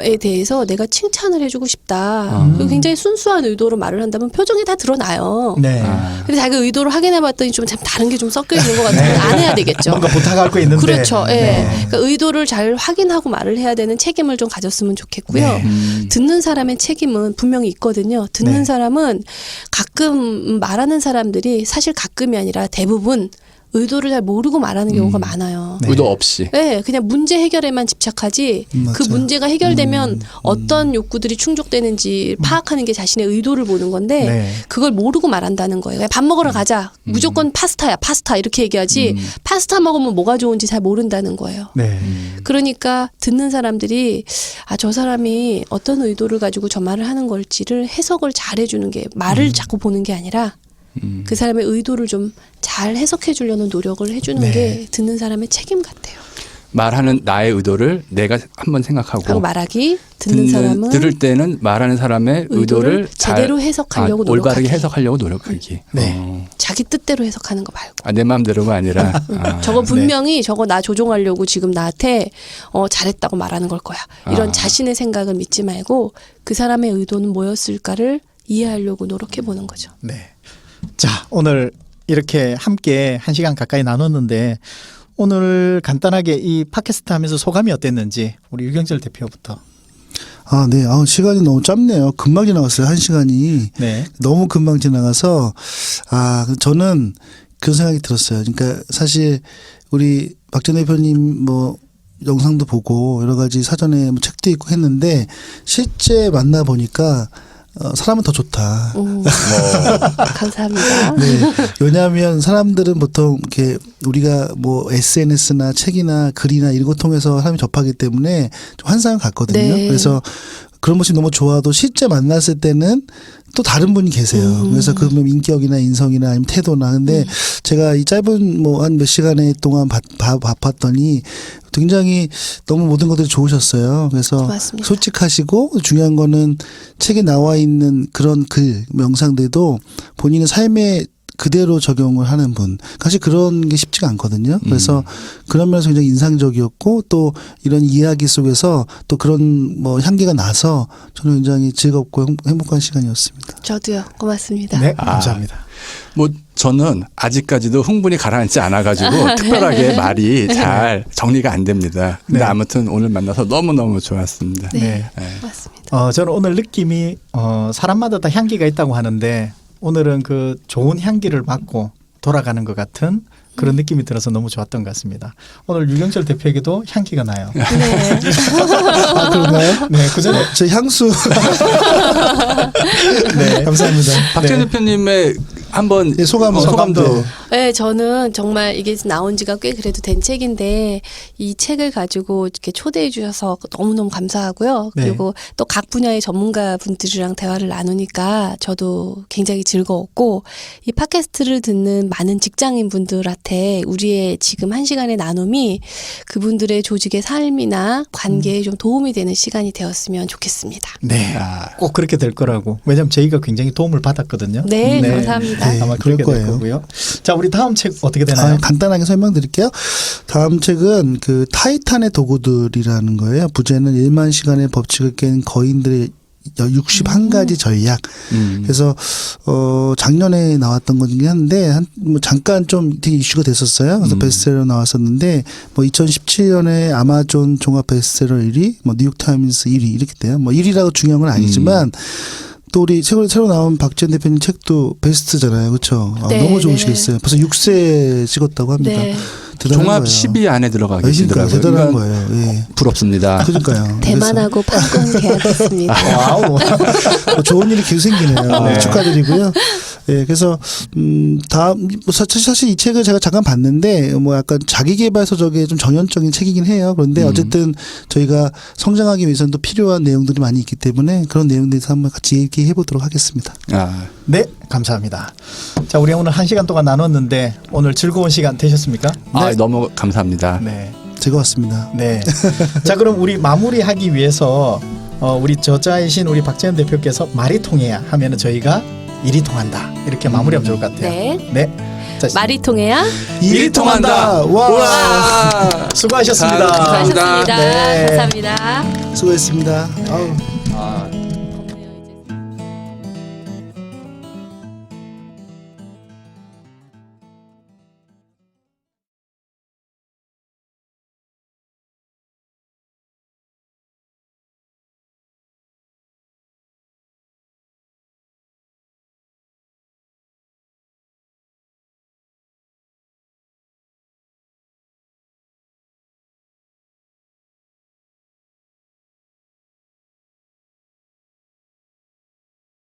에 대해서 내가 칭찬을 해주고 싶다. 그리고 굉장히 순수한 의도로 말을 한다면 표정이 다 드러나요. 네. 근데 자기가 의도를 확인해봤더니 좀 다른 게 좀 섞여 있는 것 같으면 안 해야 되겠죠. 뭔가 부탁할 거 있는데. 그렇죠. 예. 네. 그러니까 의도를 잘 확인하고 말을 해야 되는 책임을 좀 가졌으면 좋겠고요. 네. 듣는 사람의 책임은 분명히 있거든요. 듣는 네. 사람은 가끔 말하는 사람들이 사실 가끔이 아니라 대부분 의도를 잘 모르고 말하는 경우가 많아요. 네. 의도 없이. 네, 그냥 문제 해결에만 집착하지 그 맞아요. 문제가 해결되면 어떤 욕구들이 충족되는지 파악하는 게 자신의 의도를 보는 건데 네. 그걸 모르고 말한다는 거예요. 그냥 밥 먹으러 가자. 무조건 파스타야, 파스타 이렇게 얘기하지 파스타 먹으면 뭐가 좋은지 잘 모른다는 거예요. 네. 그러니까 듣는 사람들이 저 사람이 어떤 의도를 가지고 저 말을 하는 걸지를 해석을 잘 해주는 게 말을 자꾸 보는 게 아니라 그 사람의 의도를 좀 잘 해석해 주려는 노력을 해주는 네. 게 듣는 사람의 책임 같아요. 말하는 나의 의도를 내가 한번 생각하고 하고 말하기 듣는 사람은 들을 때는 말하는 사람의 의도를 제대로 해석하려고 올바르게 노력하기. 해석하려고 노력하기. 네. 자기 뜻대로 해석하는 거 말고. 내 마음대로가 아니라 저거 분명히 저거 나 조종하려고 지금 나한테 잘했다고 말하는 걸 거야. 이런 자신의 생각을 믿지 말고 그 사람의 의도는 뭐였을까를 이해하려고 노력해 보는 거죠. 네. 자, 오늘 이렇게 함께 1시간 가까이 나눴는데 오늘 간단하게 이 팟캐스트 하면서 소감이 어땠는지 우리 유경철 대표부터. 아, 네. 시간이 너무 짧네요. 금방 지나갔어요. 1시간이. 네. 너무 금방 지나가서 저는 그런 생각이 들었어요. 그러니까 사실 우리 박 전 대표님 영상도 보고 여러 가지 사전에 책도 읽고 했는데 실제 만나 보니까 사람은 더 좋다. 감사합니다. 네. 왜냐하면 사람들은 보통 이렇게 우리가 SNS나 책이나 글이나 이런 거 통해서 사람이 접하기 때문에 좀 환상을 갖거든요. 네. 그래서 그런 모습이 너무 좋아도 실제 만났을 때는 또 다른 분이 계세요. 그래서 그러면 인격이나 인성이나 아니면 태도나 근데 제가 이 짧은 한 몇 시간에 동안 봤더니 굉장히 너무 모든 것들이 좋으셨어요. 그래서 고맙습니다. 솔직하시고 중요한 거는 책에 나와 있는 그런 글, 명상들도 본인의 삶에 그대로 적용을 하는 분. 사실 그런 게 쉽지가 않거든요. 그래서 그런 면에서 굉장히 인상적이었고 또 이런 이야기 속에서 또 그런 향기가 나서 저는 굉장히 즐겁고 행복한 시간이었습니다. 저도요. 고맙습니다. 네, 감사합니다. 저는 아직까지도 흥분이 가라앉지 않아가지고 특별하게 말이 잘 정리가 안 됩니다. 근데 네. 아무튼 오늘 만나서 너무너무 좋았습니다. 네. 고맙습니다. 저는 오늘 느낌이 사람마다 다 향기가 있다고 하는데 오늘은 그 좋은 향기를 맡고 돌아가는 것 같은 그런 느낌이 들어서 너무 좋았던 것 같습니다. 오늘 유경철 대표에게도 향기가 나요. 네. 그런가요? 네, 그 전에 저 향수. 네, 감사합니다. 박재 네. 대표님의 한번 소감도. 네, 저는 정말 이게 나온 지가 꽤 그래도 된 책인데 이 책을 가지고 이렇게 초대해 주셔서 너무너무 감사하고요. 네. 그리고 또 각 분야의 전문가 분들이랑 대화를 나누니까 저도 굉장히 즐거웠고 이 팟캐스트를 듣는 많은 직장인 분들한테 우리의 지금 1시간의 나눔이 그분들의 조직의 삶이나 관계에 좀 도움이 되는 시간이 되었으면 좋겠습니다. 네, 꼭 그렇게 될 거라고. 왜냐하면 저희가 굉장히 도움을 받았거든요. 네, 감사합니다. 네, 아마 그럴 그렇게 될 거예요. 거고요. 자, 우리 다음 책 어떻게 되나요? 간단하게 설명드릴게요. 다음 책은 그 타이탄의 도구들이라는 거예요. 부제는 1만 시간의 법칙을 깬 거인들의 61가지 전략. 그래서 작년에 나왔던 것 중에 한데 잠깐 좀 되게 이슈가 됐었어요. 그래서 베스트셀러 나왔었는데 2017년에 아마존 종합 베스트셀러 1위, 뉴욕타임스 1위 이렇게 돼요. 1위라고 중요한 건 아니지만 또 우리 새로 나온 박지원 대표님 책도 베스트잖아요. 그렇죠? 네, 너무 좋으시겠어요. 벌써 6세 찍었다고 합니다. 네. 대단한 종합 거예요. 10위 안에 들어가 그러니까 계시더라고요. 대단한 거예요. 예. 부럽습니다. 그러니까요. 대만하고 판권 계약했습니다. 와우. 좋은 일이 계속 생기네요. 네. 축하드리고요. 예, 그래서 다음 뭐 사실 이 책을 제가 잠깐 봤는데 뭐 약간 자기계발서적인 좀 전형적인 책이긴 해요. 그런데 어쨌든 저희가 성장하기 위해서는 또 필요한 내용들이 많이 있기 때문에 그런 내용들에서 한번 같이 얘기해 보도록 하겠습니다. 네, 감사합니다. 자, 우리 오늘 1시간 동안 나눴는데 오늘 즐거운 시간 되셨습니까? 아, 너무 감사합니다. 네. 즐거웠습니다. 네. 자, 그럼 우리 마무리하기 위해서 우리 저자이신 우리 박재현 대표께서 말이 통해야 하면은 저희가 일이 통한다. 이렇게 마무리하면 좋을 것 같아요. 네. 자, 말이 통해야 일이 통한다. 와. 수고하셨습니다. 감사합니다. 수고하셨습니다. 네. 감사합니다. 수고했습니다. 아우.